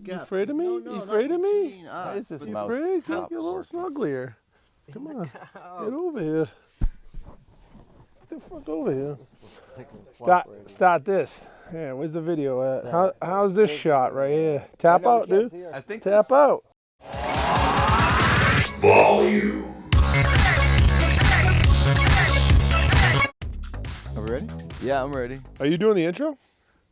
gap. You afraid of me? No, You afraid of me? Why is this You mouse? afraid? Get Stop a little working. snugglier. Come on. Get over here. Get the fuck over here. Start this. Yeah, where's the video at? How's this shot right here? Tap out, dude. I think Tap out. Volume. Are we ready? Yeah, I'm ready. Are you doing the intro?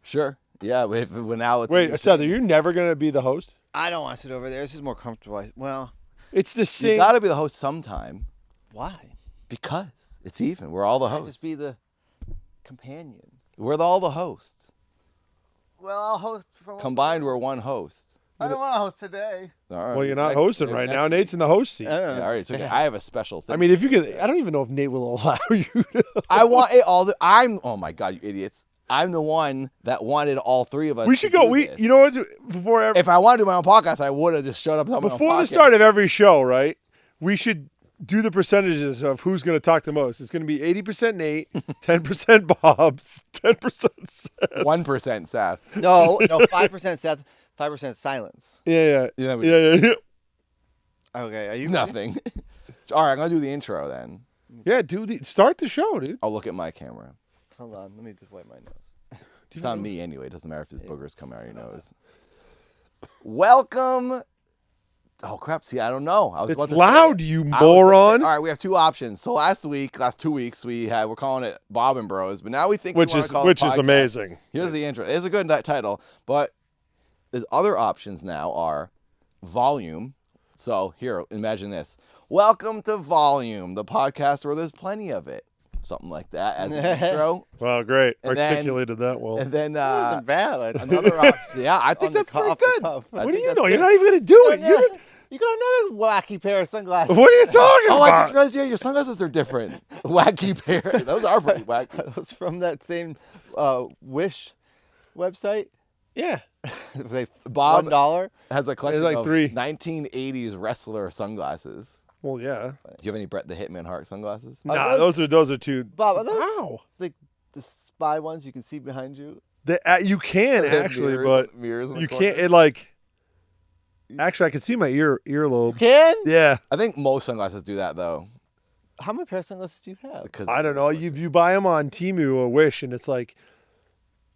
Sure. Yeah, when now it's Wait, Seth, are you never going to be the host? I don't want to sit over there. This is more comfortable. It's the You same. got to be the host sometime Why? because it's even. We're all the I'll hosts. just be the companion. We're all the hosts. Well, I'll host from. Combined, we're one host. I don't want to host today. All right. Well, you're not Next- hosting maybe right next now. week. Nate's in the host seat. Yeah, all right, it's okay. I have a special thing. I mean, if you could, I don't even know if Nate will allow you to. I want it all. Oh my God, you idiots! I'm the one that wanted all three of us. We should to go. do this. You know what? Before If I wanted to do my own podcast, I would have just showed up. before the start of every show, right? We should do the percentages of who's going to talk the most. It's going to be 80% Nate, 10% Bob's, 10% Seth. 1% Seth. No, 5% Seth, 5% silence. Yeah. Yeah, Okay, are you ready? Nothing. All right, I'm gonna do the intro then. Yeah, start the show, dude. I'll look at my camera. Hold on, let me just wipe my nose. It's on me anyway. It doesn't matter if there's boogers coming out of your nose. Welcome. Oh crap! See, I don't know. I was It's about to loud, say it. you I was moron. all right, we have two options. So last 2 weeks, we're calling it Bob and Bros, but now we think Which we wanna is call it podcast. amazing. Here's the intro. It's a good title, but there's other options now are volume. So here, imagine this. Welcome to Volume, the podcast where there's plenty of it. Something like that as an intro. Wow, great. And then- Articulated that well. And then That wasn't bad. another option. Yeah, I think that's pretty good. What do you know? You're not even going to do it. You got another wacky pair of sunglasses. What are you talking Oh, I about? just realized, yeah, your sunglasses are different. Wacky pair. Those are pretty wacky. Those from that same Wish website. Yeah. They Bob $1. has a collection like of three. 1980s wrestler sunglasses. Well, yeah. Do you have any Bret the Hitman Hart sunglasses? Nah, those are too. Bob, are those Wow. like the spy ones you can see behind you? You can They have actually, mirrors- but mirrors in the you corner. can't. It like. Actually, I can see my earlobe. Can? Yeah. I think most sunglasses do that though. How many pair of sunglasses do you have? Because I don't know. You buy them on Temu or Wish, and it's like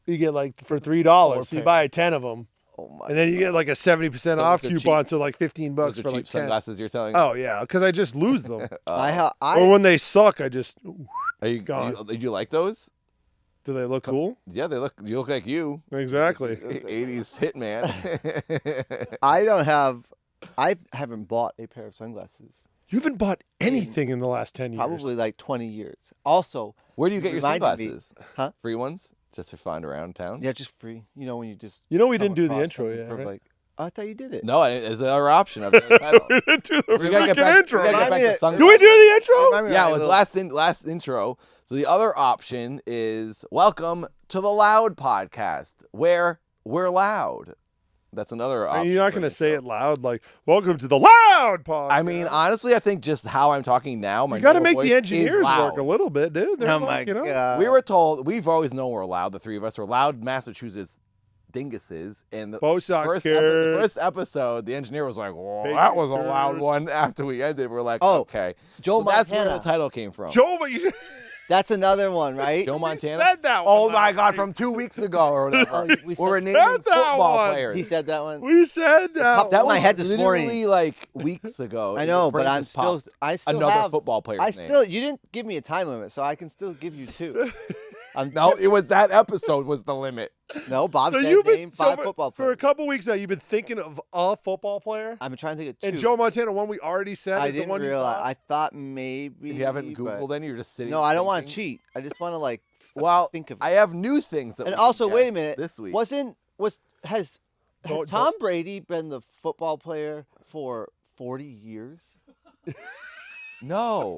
you get like for $3. So you buy 10 of them, Oh my! and then you get like a 70% off they're cheap. coupon, so like $15 those are for cheap like 10. sunglasses you're telling. Oh yeah, because I just lose them, I or when they suck, I just. Are you, God. do you like those? Do they look cool? Yeah, you look like you. Exactly. 80s hitman. I haven't bought a pair of sunglasses. You haven't bought anything in the last 10 years. Probably like 20 years. Also, Where do you get your reminded me- sunglasses? Huh? Free ones? Just to find around town? yeah, just free. You know when you just. You know we come didn't do the across intro something yet, for, right? like, I thought you did it. No, there's another option. I've got a title. We didn't do the We gotta get freaking back, intro. we gotta get Remind back me to to- sunglasses. Do we do the intro? Remind me Yeah, of it was my last intro. So the other option is welcome to the Loud Podcast, where we're loud. That's another Are option. you not for going to the say intro. it loud? Like, welcome to the Loud Podcast. I mean, honestly, I think just how I'm talking now, my you got to normal make the voice engineers is loud. work a little bit, dude. They're Oh like, my you know, god! We were told, we've always known we're loud, the three of us. We're loud Massachusetts dinguses. And the Bo Sox first, here. the first episode, the engineer was like, whoa, Big that was a loud bird. one. After we ended, we're like, Oh, okay. Joe So that's where Montana. the title came from. Joe, but you That's another one, right? Joe Montana? said that one. Oh my last God, week. from 2 weeks ago or whatever. Oh, we we were said- naming Said that football one. players. He said that one. We said that. popped out That my was head this literally morning. like weeks ago. I Your know, but brain I'm just still. popped I still another have. football player's I name. still. You didn't give me a time limit, so I can still give you two. No, it was that episode was the limit. No, Bob So said you've name been five for, football for a players. couple weeks now. You've been thinking of a football player, I've been trying to think of two. and Joe Montana, one we already said, I is the didn't one you realize. thought. I thought maybe. If you haven't but- Googled any, you're just sitting. No, I don't want to thinking. cheat. I just want to like. Well, think of it. I have new things that. And we can also, wait a guess minute. This week, Has Don't- Tom Brady been the football player for 40 years? no.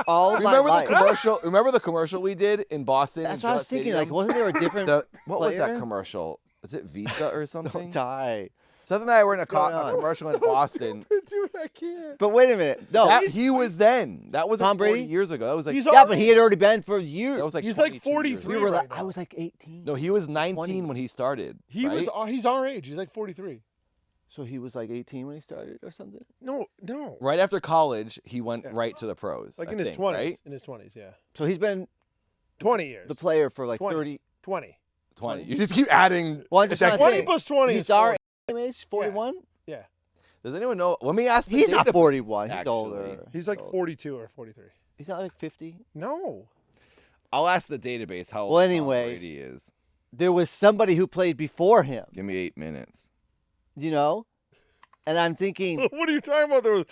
All Remember my the life. commercial? Remember the commercial we did in Boston? That's in what I was Gillette thinking. Stadium? Like, wasn't there a different? What was that player? commercial? Is it Visa or something? Don't die. Seth and I were in a going on? commercial in Boston. Dude, I can't. But wait a minute. No. He was then. That was Tom like 40 Brady? years ago. That was like He's Yeah, but he had already been for years. that was like He's like 22 years 43 we ago. were right like, now. I was like 18. No, he was 19 20. when he started. He right? was. He's our age. He's like 43. So he was like 18 when he started or something? No. Right after college, he went Yeah. right to the pros. Like I in his think, 20s. right? In his 20s, yeah. So he's been 20 years. the player for like 20. 30. 20. 20. You just keep adding. Well, I'm just trying to 20 think. plus 20 He's is our 40. age, 41? Yeah. Does anyone know? Let me ask. He's not database, 41. He's actually. older. He's like 42 or 43. He's not like 50. No. I'll ask the database how old Well, Tom anyway. Brady is. There was somebody who played before him, Give me 8 minutes. you know? And I'm thinking What are you talking about? There was,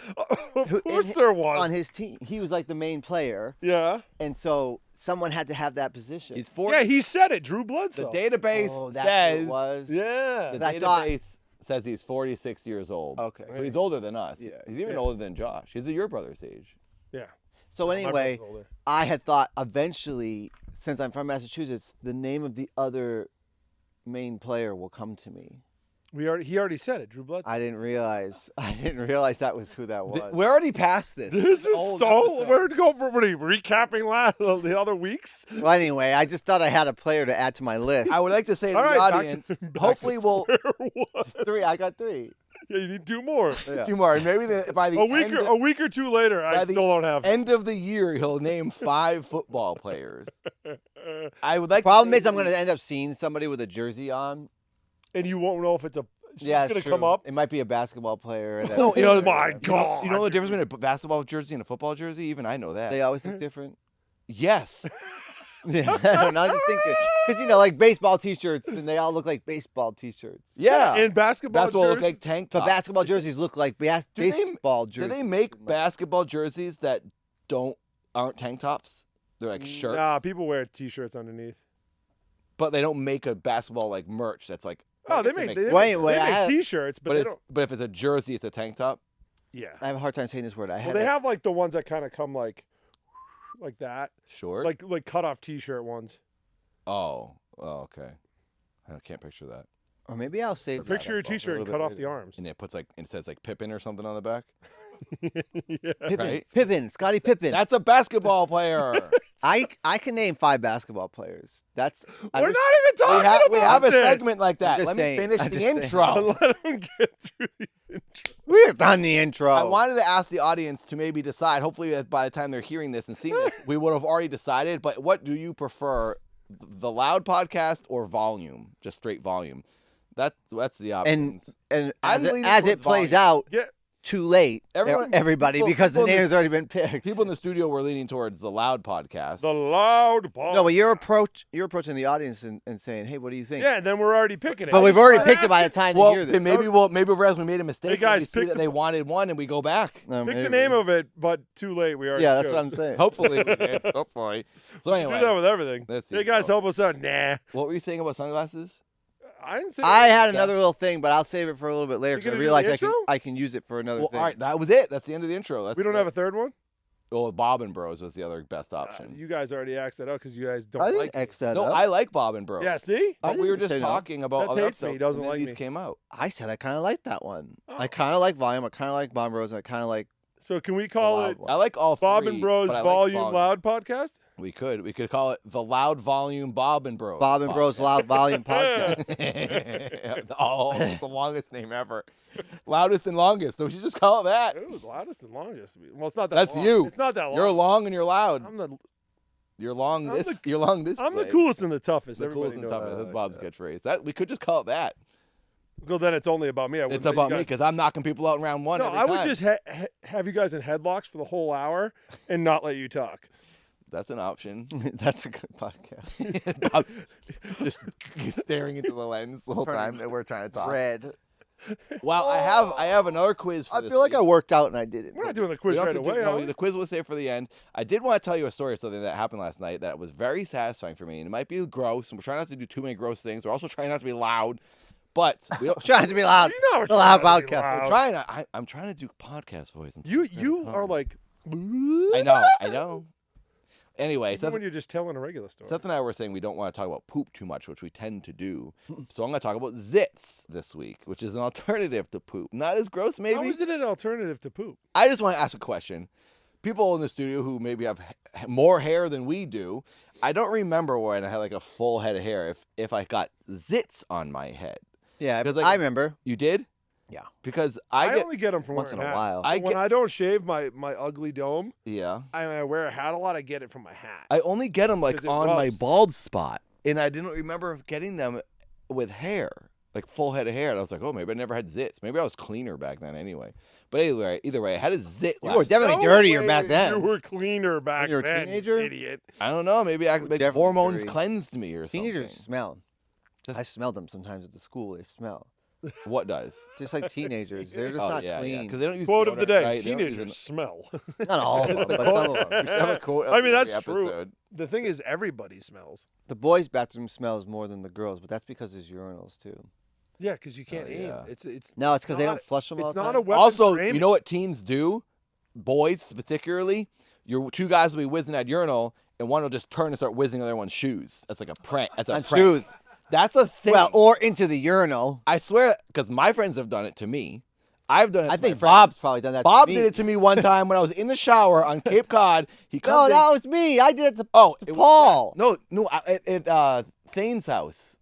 of Who- course in- there was. on his team, he was like the main player. Yeah. And so someone had to have that position. He's 40. Yeah, he said it. Drew The Bledsoe. database Oh, that's what says. it was. Yeah. The I thought- database says he's 46 years old. Okay. So he's older than us. Yeah. He's even Yeah. older than Josh. He's your brother's age. Yeah. So My anyway, brother's older. I had thought eventually, since I'm from Massachusetts, the name of the other main player will come to me. He already said it. Drew Bledsoe. I didn't realize that was who that was. We're already past this. This is Old so. episode. We're going for what are you recapping the other weeks. Well, anyway, I just thought I had a player to add to my list. I would like to say to All the right, back to- audience, back to hopefully we'll square one. 3. I got 3. Yeah, you need 2 more. Yeah. two more. And maybe by the A week or 2 later, I by the still don't have. end of the year, he'll name 5 football players. I would like. Problem to is, I'm going to end up seeing somebody with a jersey on. And you won't know if it's Yeah, going it's to come true. up. It might be a basketball player. And No, you know, Oh my You know God. the difference between a basketball jersey and a football jersey? Even I know that. they always look different. Yes. Yeah, I don't know. I'm just thinking because like baseball T-shirts, and they all look like baseball T-shirts. Yeah. And basketball Basketball look jerseys? like tank But tops. basketball jerseys look like Do they- baseball Do jerseys. they make basketball jerseys that aren't tank tops? They're like shirts, Nah, people wear T-shirts underneath. but they don't make a basketball like merch that's like. Oh, I they guess make Wait, they I make have- T-shirts, but they don't. but if it's a jersey, it's a tank top. Yeah. I have a hard time saying this word. I Well, had they a- have like the ones that kind of come like that, Sure. like cut off T-shirt ones. Oh, okay. I can't picture that. or maybe I'll save. that Picture your info for a T-shirt and little cut bit off the later. arms. And it says like Pippin or something on the back. Yeah. Pippen, Right? Pippen, Scottie Pippen. That's a basketball player. I can name 5 basketball players. That's I'm We're just- not even talking about we have a this. segment like that. just Let saying. me finish I'm the just saying. intro. Let him get through the intro. We're done the intro. I wanted to ask the audience to maybe decide. Hopefully, by the time they're hearing this and seeing this, we would have already decided. But what do you prefer, the loud podcast or volume? Just straight volume. That's the options. and I'm leaning as it towards plays volume. out, Yeah. too late. Everyone- everybody, people- because the people in name's already been picked. People in the studio were leaning towards the loud podcast. The loud ball. No, but you're approaching the audience and saying, "Hey, what do you think?" Yeah, and then we're already picking it. But we've already We're picked it by the asking- time well, you hear this. then maybe we realize we made a mistake. Hey, guys, and we see pick that the- they wanted one, and we go back. No, Pick the maybe. name of it, but too late. We already Yeah, that's chose. what I'm saying. Hopefully, we did. Hopefully. So Do anyway, that with everything. Let's see, Hey guys, so- help us out. Nah, what were you saying about sunglasses? I didn't say. I had another little thing, but I'll save it for a little bit later You because I gonna do the realized intro? I can use it for another Well, thing. all right, that was it. That's the end of the intro. That's we don't have a third one. Well, Bob and Bros was the other best option. You guys already axed that out because you guys don't I didn't like me. X that No, up. I like Bob and Bros. Yeah, see. I But we were didn't just say no. talking about That other hates me. episodes, He doesn't and then like these me. came out. I said I kind of like that one. Oh. I kind of like volume. I kind of like Bomb Bros. And I kind of like So can we call loud it one. I like all Bob three, and Bros but I like Volume Loud Podcast? We could call it the Loud Volume Bob and Bros. Bob and Bros Podcast. Loud Volume Podcast. Oh, it's the longest name ever. Loudest and longest. So we should just call it that. Ooh, loudest and longest. Well, it's not that. That's long. you. It's not that long. You're long and you're loud. I'm You're the long this the way. coolest and the toughest. The Everybody coolest and knows toughest. that. That's Bob's catchphrase. That we could just call it that. Well, then it's only about me. I wouldn't It's let you about me guys- because I'm knocking people out in round one. No, every I would time. just have you guys in headlocks for the whole hour and not let you talk. That's an option. That's a good podcast. Bob just staring into the lens the whole time that we're trying to talk. Red. Well, I have another quiz for I this feel like week. I worked out and I did it. We're not doing the We quiz don't right have to away. do- are no, we? the quiz we'll save for the end. I did want to tell you a story of something that happened last night that was very satisfying for me. And it might be gross, and we're trying not to do too many gross things. We're also trying not to be loud. But we don't. Trying to be loud. You know we're The loud trying to be podcast. loud. trying to. I'm trying to do podcast voice. and You stuff. you are like. I know. Anyway, Even Seth, when you're just telling a regular story. Seth and I were saying we don't want to talk about poop too much, which we tend to do. So I'm going to talk about zits this week, which is an alternative to poop. Not as gross, How maybe. is it an alternative to poop? I just want to ask a question. People in the studio who maybe have more hair than we do, I don't remember when I had like a full head of hair if I got zits on my head. Yeah, 'Cause, like, I remember. You did? Yeah. Because I only get them from once wearing in a hats. while. When I don't shave my ugly dome, yeah. I wear a hat a lot. I get it from my hat. I only get them like 'Cause it on my rubs. bald spot, and I didn't remember getting them with hair, like full head of hair. And I was like, oh, maybe I never had zits. Maybe I was cleaner back then anyway. But either way, I had a zit. You were last definitely No dirtier way back then. You were cleaner back you were a then, teenager? you idiot. I don't know. Maybe like definitely hormones dirty. cleansed me or something. Teenagers smell. I smell them sometimes at the school. They smell. What does? Just like teenagers. They're just not clean. because they don't use Quote of the deodorant, day: right? They don't use teenagers smell. Not all of them, but some of them. We should have a quote of I mean, every that's true. episode. The thing is, everybody smells. The boys' bathroom smells more than the girls, but that's because there's urinals too. Yeah, because you can't aim. yeah. It's No, it's because they not- don't flush them all It's the not time. a weapon. Also, for aiming. you know what teens do? Boys, particularly, your two guys will be whizzing at urinal, and one will just turn and start whizzing the other one's shoes. That's like a prank. That's a On prank. shoes. That's a thing. Well, or into the urinal. I swear, because my friends have done it to me. I've done it. I to think my friends. Bob's probably done that. Bob to me. did it to me one time when I was in the shower on Cape Cod. He No, comes in. that was me. I did it to, Oh, to it was- Paul. No, at Thane's house.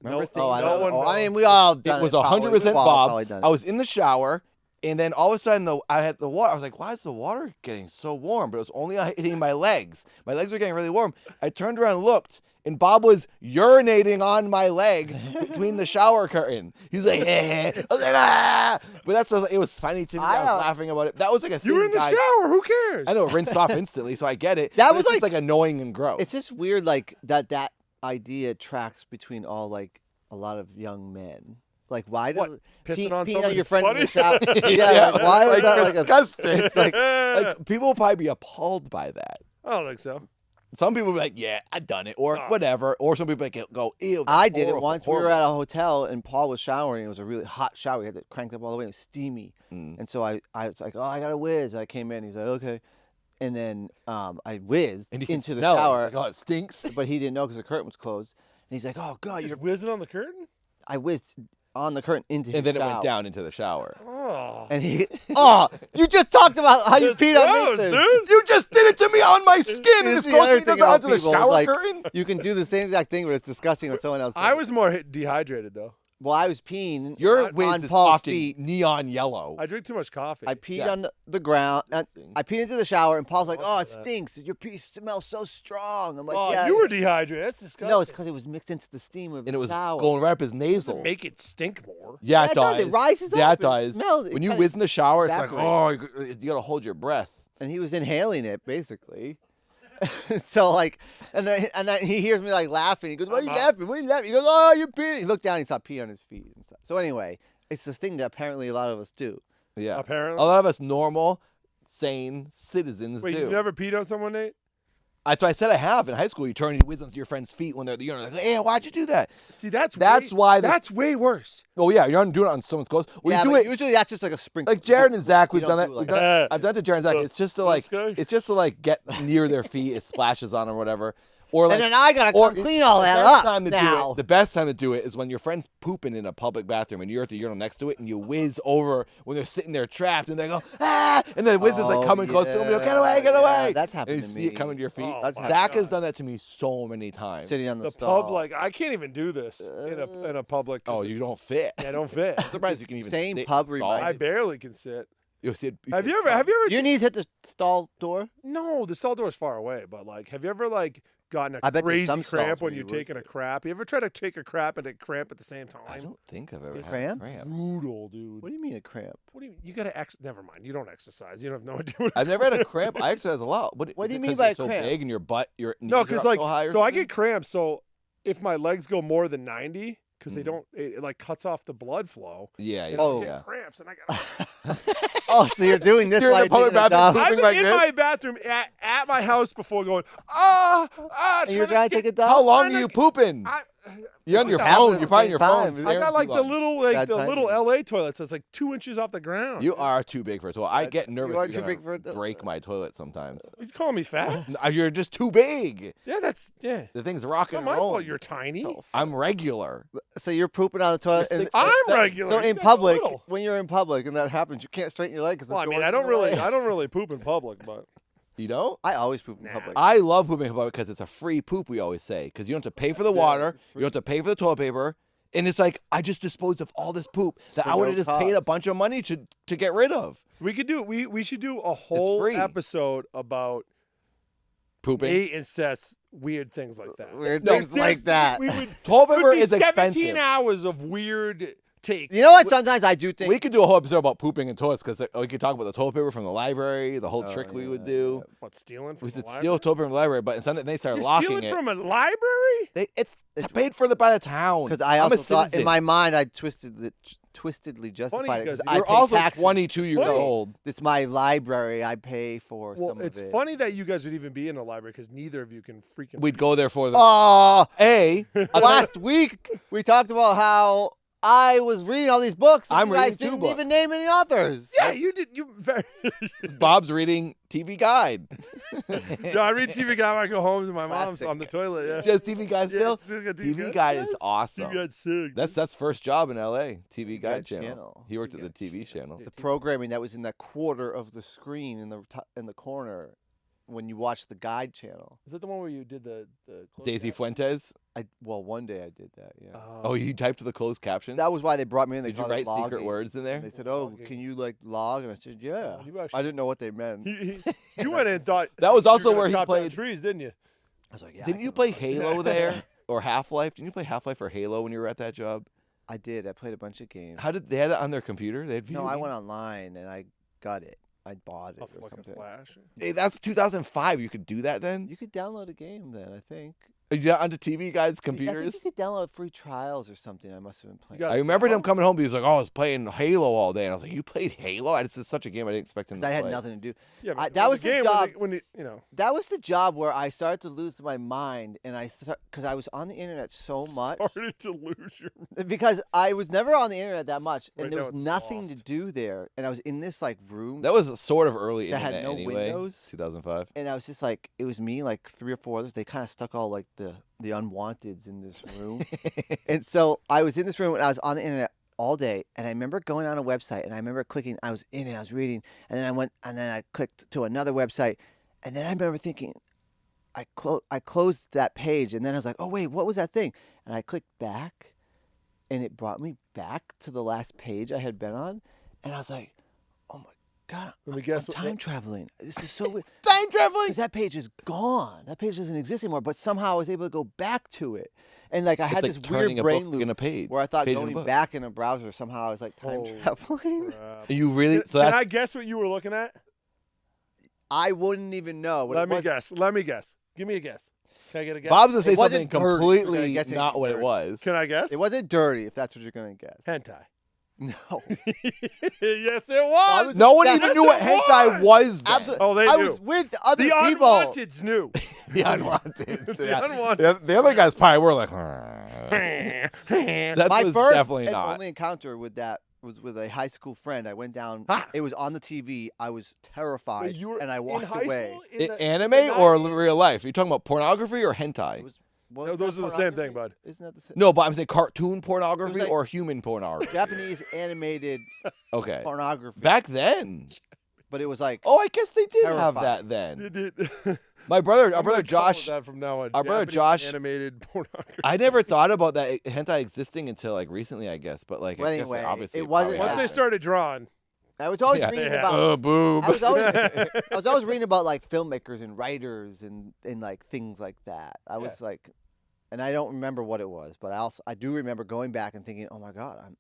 Remember No- Thane's Oh, I No don't one know. I knows. mean, we all done It was probably. 100% We've all Bob. probably done it. I was in the shower, and then all of a sudden, I had the water. I was like, why is the water getting so warm? But it was only hitting my legs. My legs were getting really warm. I turned around and looked, and Bob was urinating on my leg between the shower curtain. He's like, I was like, ah! But it was funny to me. I was laughing about it. That was like a thing. You were in the guys- shower. Who cares? I know, it rinsed off instantly, so I get it. That But was it's just like- annoying and gross. It's just weird, like that idea tracks between all like a lot of young men. Like, why do What, pissing on peeing somebody's your friend in the shower? funny? yeah, like, why is that like a disgusting. It's like Like, people will probably be appalled by that. I don't think so. Some people will be like, yeah, I've done it, or Oh. whatever. Or some people go, ew. that's I did it horrible, once. We horrible. were at a hotel and Paul was showering. It was a really hot shower. He had it cranked up all the way. It was steamy. Mm. And so I was like, oh, I got to whiz. And I came in. He's like, okay. And then I whizzed And you can into the smell shower, it. Like, oh, it stinks. but he didn't know because the curtain was closed. And he's like, oh, God, You're you're. whizzing on the curtain. I whizzed on the curtain into his And then it shower. went down into the shower. Oh, And he, oh, you just talked about how you That's peed on gross, Nathan. dude. You just did it to me on my skin, and This it's is the other close thing does about onto the people is, shower like, curtain. You can do the same exact thing, but it's disgusting when someone else. I does it. was more dehydrated though. Well, I was peeing. Your on whiz is Paul's often feet. neon yellow. I drink too much coffee. I peed Yeah. on the ground. I peed into the shower, and Paul's like, What's "Oh, it that? stinks. Your pee smells so strong." I'm like, oh, "Yeah." you were dehydrated. That's disgusting. No, it's because it was mixed into the steam of And it the was shower. going right up his nasal. Doesn't make it stink more. Yeah, Yeah, it does. It rises Yeah, up. it does. Smells. When you whiz in the shower, it's like, evaporates. oh, you gotta hold your breath. And he was inhaling it basically. So like, and then he hears me like laughing. He goes, "Why are you laughing? What are you laughing?" He goes, "Oh, you're peeing." He looked down. He saw pee on his feet and stuff. So anyway, it's the thing that apparently a lot of us do. Yeah. Apparently. A lot of us normal, sane citizens Wait, do. you never peed on someone, Nate? That's what I said I have. In high school, you turn and you whiz onto your friend's feet when they're at the urinal. Like, hey, why'd you do that? See, that's why the- that's way worse. Oh, yeah, you're not doing it on someone's clothes. Well, Yeah, you do but it usually that's just like a sprinkle. like Jared and Zach. We We've done don't that. do We've like done, I've done it to Jared and Zach. It's just to like, guy. it's just to like get near their feet. It splashes on them or whatever. Or like, And then I gotta or come clean all the that best up time to do now. it, the best time to do it is when your friend's pooping in a public bathroom and you're at the urinal next to it and you whiz over when they're sitting there trapped and they go, ah, and then the whiz is like coming close to them and you go, get away, get away. That's And happened you to see me. it coming to your feet. Oh, That's my Zach has God. done that to me so many times. Sitting on the The stall. pub, like I can't even do this in a public. 'cause Oh, you don't fit. I don't fit. I'm surprised you can even Same sit pub in the stall. I barely can sit. You sit- Have sit you ever? Your knees hit the stall door. No, the stall door's far away. But like, have you ever like gotten I a bet there's crazy some stalls cramp where when you you're would. taking a crap? You ever try to take a crap and a cramp at the same time? I don't think I've ever It's had a cramp? cramp. Brutal, dude. What do you mean a cramp? What do you gotta never mind. You don't exercise. You don't have no idea. What I've never had a cramp. I exercise a lot. What is do you it mean 'cause by you're a so cramp? big and your butt, your knees No, are because up like, so high or so I something? get cramps. So if my legs go more than 90, because they Mm. don't, it like cuts off the blood flow. Yeah, yeah, And I Oh. get yeah. cramps, and I got. Oh, so you're doing this You're in while the you're public taking a bathroom dump? pooping I've like been in this? my bathroom at my house before, going And you're trying to take a dump? How long trying are to you pooping? You're on your Happens phone. at You're the probably on same your phone. time. I got like the Bad little timing. LA toilets that's like 2 inches off the ground. You are too big for a toilet. I get nervous. are you're too gonna big for a toilet. break my toilet sometimes. You call me fat? You're just too big. Yeah, yeah. The thing's rocking Not and my fault. rolling. You're tiny. I'm regular. So you're pooping on the toilet. You're and- 6'7". I'm regular. So You in guys are public, little. when you're in public and that happens, you can't straighten your leg because Well, I mean, I don't really poop in public, but You don't? I always poop in Nah. public. I love pooping in public because it's a free poop, we always say. Because you don't have to pay for the water. it's You don't have to pay for the toilet paper. And it's like, I just disposed of all this poop that For I would no have just paid a cost. bunch of money to get rid of. We could do. We should do a whole free. episode about Pooping. 8 incest weird things like that. Weird No, things like that. We would. Toilet Could paper be is 17 expensive. hours of weird takes. You know what? Sometimes I do think We could do a whole episode about pooping in toilets because we could talk about the toilet paper from the library, the whole Oh, trick we yeah, would do. What, stealing from We the should library? steal toilet paper from the library, but instead they started You're locking stealing it. from a library? It's paid for by the town. because I I'm also a thought in citizen. my mind I twistedly justified it because because I You're pay also taxes. 22 years funny. old. It's my library. I pay for Well, some it's of it. funny that you guys would even be in a library because neither of you can freaking. We'd go there for the Oh, last last week we talked about how I was reading all these books. And I'm you guys reading 2 didn't books. even name any authors. Yeah, you did. You very. Bob's reading TV Guide. No, I read TV Guide when I go home to my mom's Classic. on the toilet. Yeah. Just TV Guide still. Yeah, still got TV Guide is Yes. awesome. TV Guide's sick. That's first job in LA. TV Guide Guide channel. channel. He worked at the TV channel. The programming that was in that quarter of the screen in the corner when you watch the guide channel. Is that the one where you did the closed Daisy caption? Fuentes. One day I did that. Yeah. Oh, you typed the closed caption. That was why they brought me in. They Did you called it write secret logging. words in there? And they said, "Oh, Logging. can you like log?" And I said, "Yeah." You actually- I didn't know what they meant. You went in and thought That was you were also gonna where he chop down played- trees, didn't you? I was like, "Yeah." Didn't you play Halo there or Half-Life? Didn't you play Half-Life or Halo when you were at that job? I did. I played a bunch of games. How did they had it on their computer? They had video No, I games? went online and I got it. I bought it A or flick of something. flash. Hey, that's 2005. You could do that then. You could download a game then. I think. Onto TV Guide's I computers. think you could download free trials or something. I must have been playing. got I remember him coming home. He was like, "Oh, I was playing Halo all day," and I was like, "You played Halo?" It's just such a game I didn't expect him to I had play. nothing to do. Yeah, I- but that was the game job. when you know. That was the job where I started to lose my mind, and because I was on the internet so much. Started to lose your. Because I was never on the internet that much, and Right there now was it's nothing to lost. do there, and I was in this like room, That was sort of early That had internet no anyway. windows? 2005. and I was just like, it was me, like 3 or 4 others. They kind of stuck all like the unwanteds in this room, and so I was in this room, and I was on the internet all day, and I remember going on a website, and I remember clicking. I was in it, I was reading, and then I went, and then I clicked to another website, and then I remember thinking, I closed that page, and then I was like, oh wait, what was that thing? And I clicked back, and it brought me back to the last page I had been on, and I was like, oh my God, Let me guess I'm what- time traveling. This is so weird. Time traveling. Because that page is gone. That page doesn't exist anymore. But somehow I was able to go back to it, and like I had It's this like weird turning a brain book loop in a page. where I thought page in a going book. back in a browser somehow I was like time Holy traveling. crap. You really? So Can that's I guess what you were looking at? I wouldn't even know. What Let it me was. guess. Let me guess. Give me a guess. Can I get a guess? Bob's gonna say It something wasn't dirty. We're completely gonna guess not anything what it dirty. was. Can I guess? It wasn't dirty, if that's what you're gonna guess. Hentai. No. Yes, it was. No one That's- even knew what Yes, it hentai was. Then. Absolutely. Oh, they I knew. was with other The people. unwanteds knew. The unwanted. The unwanted. The other guys probably were like, That's that My was first definitely and not. only encounter with that was with a high school friend. I went down. Ah. It was on the TV. I was terrified, you were and I in walked high away. school? In the Anime or 90s? real life? Are you talking about pornography or hentai? It was, No, those are the same thing, bud. Isn't that the same? No, but I'm saying cartoon pornography like- or human pornography. Japanese animated Okay. pornography. Back then. But it was like, Oh, I guess they did have Terrifying. that then. You did. My brother, our I'm brother gonna call it Josh. that from now on. our brother Japanese Josh- Animated pornography. I never thought about that hentai existing until like recently, I guess. But like, Well, I guess anyway, obviously it wasn't probably Once that. they happened. started drawing. I was always Yeah. reading Yeah. about. Boob. I was always reading about like filmmakers and writers and like things like that. I was like, and I don't remember what it was, but I do remember going back and thinking, oh my God,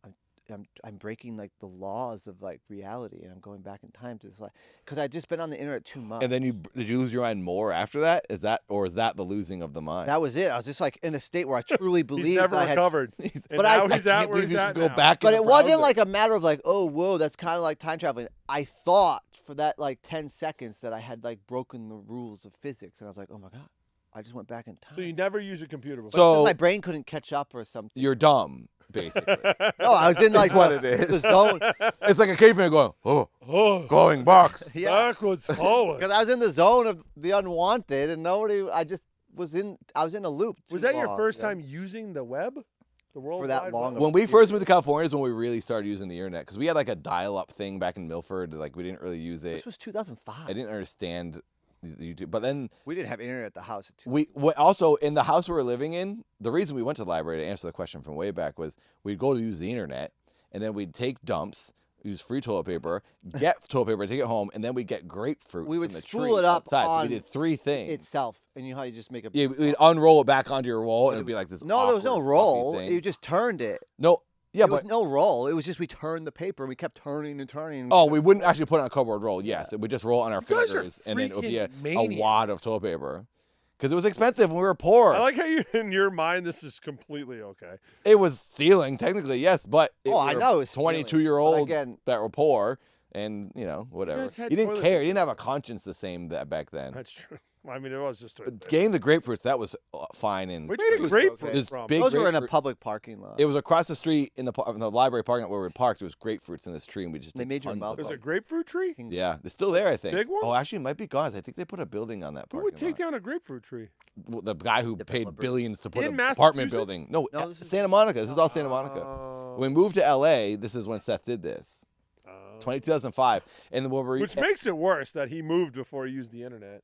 I'm breaking like the laws of like reality, and I'm going back in time to this like because I'd just been on the internet too much. And then did you lose your mind more after that? Is that the losing of the mind? That was it. I was just like in a state where I truly believed He's never I had. recovered. But And I- now I he's at Can't where believe he's you at can go now. back. But in it the wasn't browser. like a matter of like, oh, whoa, that's kind of like time traveling. I thought for that like 10 seconds that I had like broken the rules of physics, and I was like, oh my God, I just went back in time. So you never use a computer before. Because So my brain couldn't catch up or something. you're dumb, basically. No, I was in like what it is. the zone. It's like a caveman going, oh, Oh, glowing box. Yeah, backwards forward. because I was in the zone of the unwanted, and nobody. I just was in. I was in a loop. Was too that your long, first you know? time using the web? The World For that Wide long Web? When we first moved to California is when we really started using the internet because we had like a dial-up thing back in Milford. Like we didn't really use This it. was 2005. I didn't understand You do, but then We didn't have internet at the house. also in the house we were living in. The reason we went to the library to answer the question from way back was we'd go to use the internet, and then we'd take dumps, use free toilet paper, get toilet paper, take it home, and then we'd get grapefruit. We would from the spool tree it up outside. on So we did 3 things. itself, and you know how you just make a. Yeah, we'd unroll it back onto your roll, and it'd be like this. No, there was no awkward, roll. fluffy thing. You just turned it. No, yeah, There was but no roll. It was just we turned the paper and we kept turning and turning. oh, we wouldn't actually put it on a cardboard roll. Yes, it would just roll on our You guys are fingers, and then it would be a freaking wad of toilet paper. Because it was expensive when we were poor. I like how you, in your mind, this is completely okay. It was stealing, technically, yes, but I know it's 22-year-olds again, that were poor, and whatever. guys had You didn't toilet care. You didn't have a conscience the same that back then. That's true. I mean, it was just a. Getting the grapefruits, that was fine. And Where'd you get grapefruit This from? big those were in a grapefruit- public parking lot. It was across the street in the library parking lot where we parked. There was grapefruits in this tree, and we just They took made your tons mouth of There's them. a grapefruit tree? Yeah, it's still there, I think. Big one? Oh, actually, it might be gone. I think they put a building on that Who parking would take lot. down a grapefruit tree? Well, the guy who paid Developers. billions to put In an apartment Massachusetts? building. No, No, this is- Santa Monica. This is all Santa Monica. Oh. When we moved to L.A., this is when Seth did this. 2005. And when we Which makes it worse that he moved before he used the internet.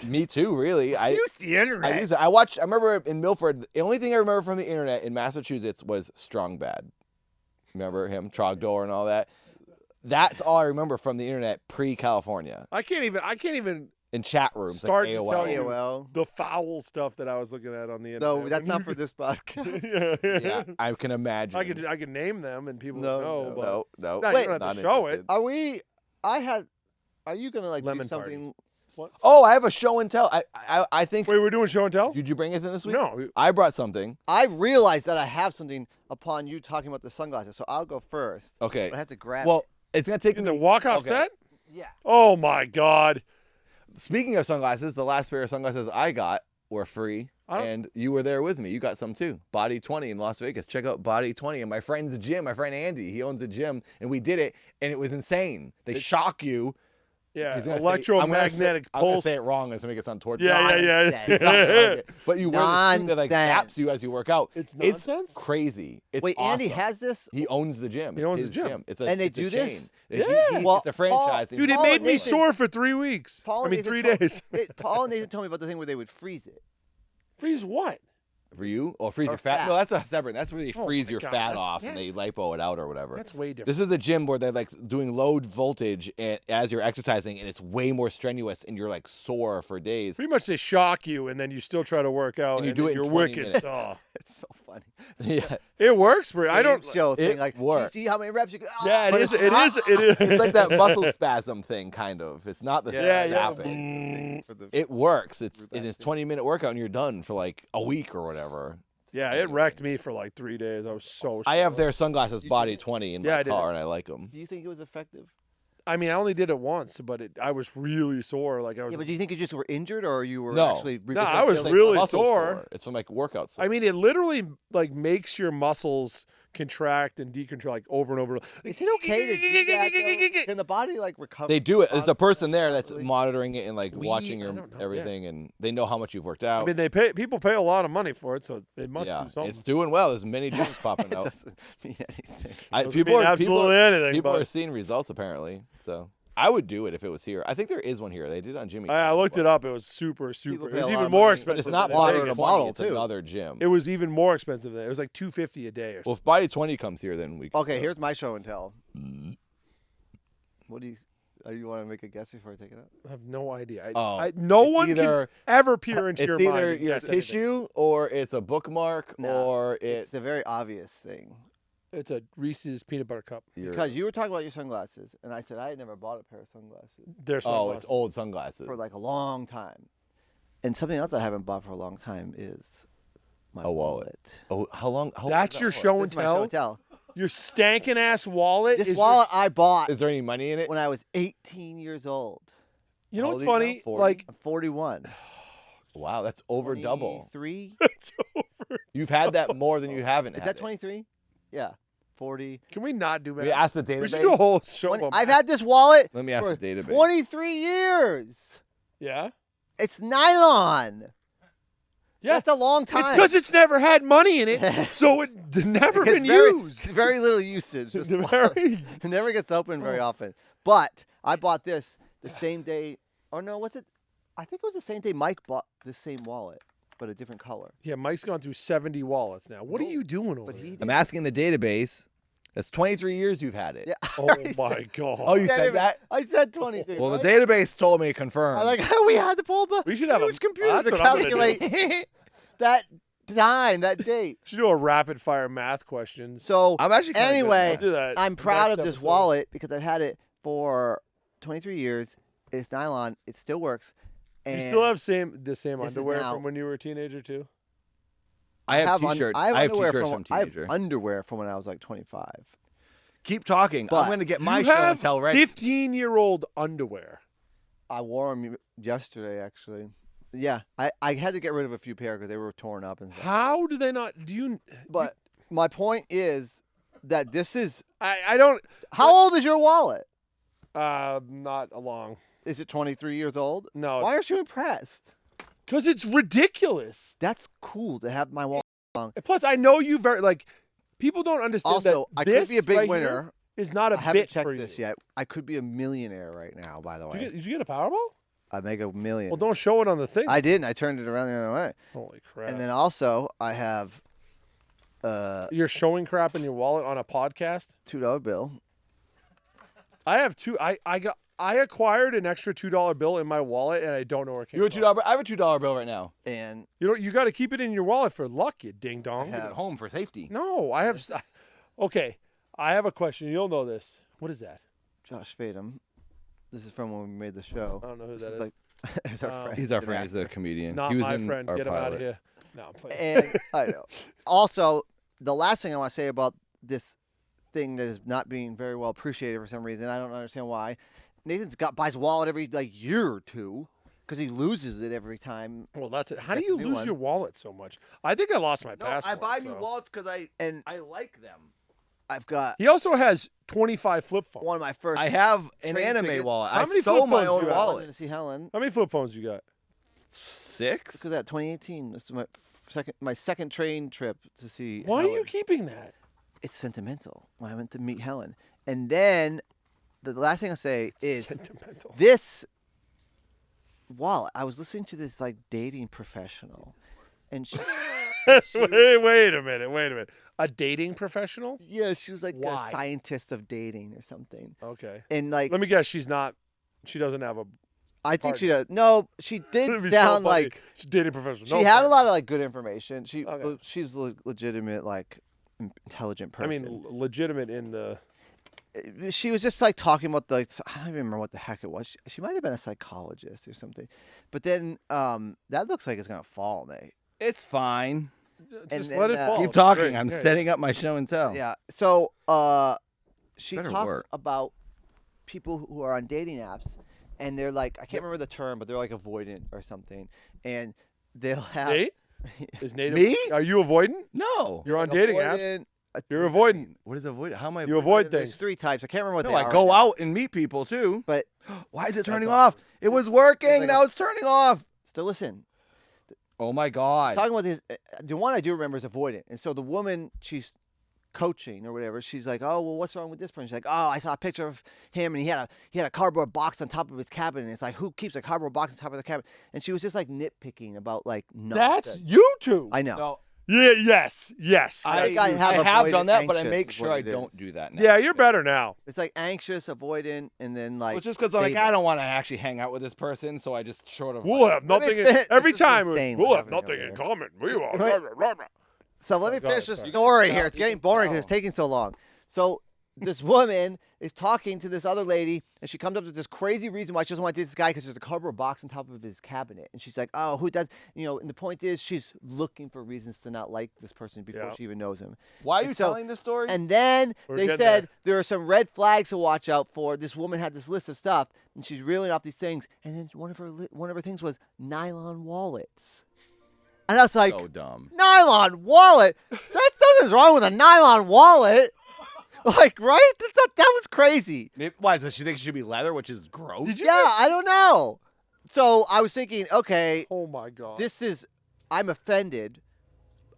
me too, really. I used the internet. I used it. I remember in Milford, the only thing I remember from the internet in Massachusetts was Strong Bad. Remember him, Trogdor and all that? That's all I remember from the internet pre-California. I can't even In chat rooms, Start like to AOL. tell you. AOL. the foul stuff that I was looking at on the internet. No, that's not for this podcast. yeah. Yeah, I can imagine. I could name them and people No, would know, but No. No, Wait, you don't have not to show interested. it. Are you gonna like Lemon do something? What? Oh, I have a show and tell. I think. Wait, we're doing show and tell? Did you bring anything this week? No. I brought something. I realized that I have something upon you talking about the sunglasses, so I'll go first. Okay. But I have to grab Well, it's gonna take In me. the walk-off Okay. set? it. Yeah. Oh my God. Speaking of sunglasses, the last pair of sunglasses I got were free, I don't- and you were there with me. You got some too. Body 20 in Las Vegas. Check out Body 20 and my friend's gym. My friend Andy, he owns a gym, and we did it, and it was insane. They shock you. Yeah, He's gonna say- electromagnetic I'm gonna pulse. say it wrong. It's gonna make it sound torture. Yeah, yeah. Nonsense. But you wear the suit that like Nonsense. zaps you as you work out. It's nonsense? crazy. It's Wait, Andy awesome. has this? He owns the gym. He It's owns the his gym. It's a, And they it's a do this? chain. Yeah. Well, It's a franchise. Dude, it Paul made and me Nathan- sore for 3 weeks. Paul I and mean, Nathan 3 told- days. Paul and Nathan told me about the thing where they would freeze it. Freeze what? For you? Or freeze Or your fat? fat. No, that's a separate. That's where they Oh freeze my your God, fat that's- off and they that's- lipo it out or whatever. That's way different. This is a gym where they're like doing low voltage as you're exercising, and it's way more strenuous, and you're like sore for days. Pretty much they shock you, and then you still try to work out, And you and do then it in you're 20 wicked. minutes. Oh. It's so funny. Yeah, It works for I don't. show thing it like works. See how many reps you can. Yeah, But it is. it's It not- is. It is. it's like that muscle spasm thing, kind of. It's not the Yeah, zapping. For the- It works. It's Through that 20-minute workout, and you're done for like a week or whatever. Yeah, it wrecked me for like 3 days. I was so. I have sore. their sunglasses Body 20 in Yeah, my I did. car, and I like them. Do you think it was effective? I mean, I only did it once, but I was really sore. Like I was. Yeah, but do you think you just were injured or you were No. actually? No, I was It's like really muscle sore. It's from like workout sore. I mean, it literally like makes your muscles contract and decontract like over and over. Is it okay to do that? Though? Can the body like recover? They do it. There's a person there that's Probably. monitoring it and like watching I your don't know, yeah. everything, and they know how much you've worked out. I mean, people pay a lot of money for it, so they must yeah, do something. it's doing well. There's many gyms popping It out. doesn't mean anything. Doesn't People mean are absolutely anything. people but are seeing results apparently. So I would do it if it was here. I think there is one here. They did it on Jimmy. I looked it up. It was super. People It pay was a lot even of more money, expensive. But it's not than water Body in a 20, bottle, It's too. another gym. It was even more expensive than it was like $250 a day or Well, something. if Body 20 comes here, then we. Can Okay, go. here's my show and tell. What do you? You want to make a guess before I take it out? I have no idea. Oh, no it's one either- can ever peer into It's your either mind. and your guess anything. tissue or it's a bookmark No, or It's a very obvious thing. It's a Reese's peanut butter cup. your- Because you were talking about your sunglasses, and I said I had never bought a pair of sunglasses They're Oh, it's sunglasses. old sunglasses. for like a long time. And something else I haven't bought for a long time is my A wallet. Oh, how long? How That's long your is that show wallet? and This is my show tell. and tell. Your stankin' ass wallet. This is wallet I bought Is there any money in it? when I was 18 years old. You know How what's old are you funny? now? 40? Like I'm 41. Wow, that's over double. 23? it's over. You've had that more than you haven't Is had that 23? Yeah. 40. Oh, Can we not do We that? asked the We should do a database. whole show. about I've math. had this wallet Let me ask for the database. 23 years. Yeah. It's nylon. Yeah. That's a long time. It's because it's never had money in it, so it never It's been very, used. It's very little usage. This wallet. Very- It never gets opened very often. But I bought this the same day. Or no, what's it? I think it was the same day Mike bought the same wallet, but a different color. Yeah, Mike's gone through 70 wallets now. What are you doing over But there? I'm asking the database. That's 23 years you've had it. Yeah. Oh my God. Oh, you said that? I said 23. Well, right? the database told me confirmed. I like how we had to pull up a We should have huge a computer that's to what I'm gonna do. calculate that time, that date. should do a rapid fire math questions. So I'm actually kinda good at anyway, that. do that I'm proud of next this episode. wallet because I've had it for 23 years. It's nylon. It still works. And You still have the same This is underwear now- from when you were a teenager too? I have un- t-shirts. I have underwear t-shirts from from teenager. I have underwear from when I was like 25. Keep talking. But I'm going to get my you show have and tell ready. 15-year-old underwear. I wore them yesterday, actually. Yeah, I had to get rid of a few pair because they were torn up and stuff. How do they not? Do you? But my point is that this is. I don't. How old is your wallet? Not long. Is it 23 years old? No, Why aren't you impressed? because it's ridiculous. That's cool to have my wallet. And plus, I know you very like. People don't understand Also, that I this could be a big right winner. here is not a I haven't bit checked for this you. yet. I could be a millionaire right now, by the way. Did you get a Powerball? I make a million. Well, don't show it on the thing. I didn't. I turned it around the other way. Holy crap! And then also, I have You're showing crap in your wallet on a podcast. $2 bill. I have two. I acquired an extra $2 bill in my wallet, and I don't know where it came You have from. $2. I have a $2 bill right now. And You got to keep it in your wallet for luck, you ding dong. I have- At home for safety. No, I have. Okay, I have a question. You'll know this. What is that? Josh Fadum. This is from when we made the show. I don't know who This that is is. like, it's our friend. He's our an friend. He's a actor. comedian. Not he was my in friend. our Get him out pilot. of here. No, I'm playing. And I know. Also, the last thing I want to say about this thing that is not being very well appreciated for some reason, I don't understand why. Nathan's buys a wallet every year or two because he loses it every time. Well, that's it. How do That's you a new lose one. your wallet so much? I think I lost my No, passport. I buy new so. wallets because I like them. I've got He also has 25 flip phones. one of my first. I have an Train anime tickets. wallet. How I many stole flip my phones own do you have? I wanted wallet. to see Helen. How many flip phones you got? 6? Look at that, 2018. This is my second train trip to see. Why are Helen. you keeping that? It's sentimental when I went to meet Helen, and then the last thing I'll say is Sentimental. this wallet. I was listening to this dating professional, and she, Wait a minute. A dating professional? yeah, she was like Why? a scientist of dating or something, Okay. and Let me guess. She doesn't have a. I think she partner. does. No, she did It'd be so sound funny. like She's a dating professional. she No had a partner. lot of good information. Okay. She's a legitimate intelligent person. I mean, legitimate in the. She was just talking about I don't even remember what the heck it was. She might have been a psychologist or something. But then that looks like it's gonna fall, Nate. It's fine. Just then, let it fall. Keep It's talking. great. I'm Yeah. setting up my show and tell. Yeah. So she Better talked work. about people who are on dating apps, and they're I can't remember the term, but they're avoidant or something, and they'll have Nate? Is Nate Me? Are you avoiding? No. You're on dating apps. avoidant, You're avoiding. What is avoid? How am I? You avoid There's things. 3 types. I can't remember what No, they are. I go now. out and meet people too. But Why is it turning all. off? It was working. like Now it's turning off. still listen. Oh my god. Talking about this, the one I do remember is avoidant. And so the woman she's coaching or whatever, she's like, "Oh, well, what's wrong with this person?" She's like, "Oh, I saw a picture of him, and he had a cardboard box on top of his cabinet. And it's like, who keeps a cardboard box on top of the cabinet?" And she was just nitpicking about That's nonsense. you two. I know. No, Yeah. Yes. I, think I I have have avoidant done that, but I anxious make is sure what I it don't is. do that now. Yeah, you're better now. It's avoidant, avoidant, and then Well, just because I'm stable. I don't want to actually hang out with this person, so I just sort of. We'll have Let me nothing. finish. Every This is time insane we'll what's have happening nothing over in common. We will. Right. So let me Go finish ahead, the sorry. story No, here. It's you getting can boring because it's tell. taking so long. So this woman is talking to this other lady, and she comes up with this crazy reason why she doesn't want to date this guy because there's a cardboard box on top of his cabinet. And she's like, "Oh, who does?" And the point is, she's looking for reasons to not like this person before Yeah. she even knows him. Why are you And so- telling this story? And then We're they getting said there are some red flags to watch out for. This woman had this list of stuff, and she's reeling off these things. And then one of her things was nylon wallets. And I was like, so dumb. nylon wallet? Nothing's wrong with a nylon wallet. Right? That was crazy. Why? Does she think it should be leather, which is gross? Did you? Yeah, I don't know. So I was thinking, okay, Oh my god. I'm offended.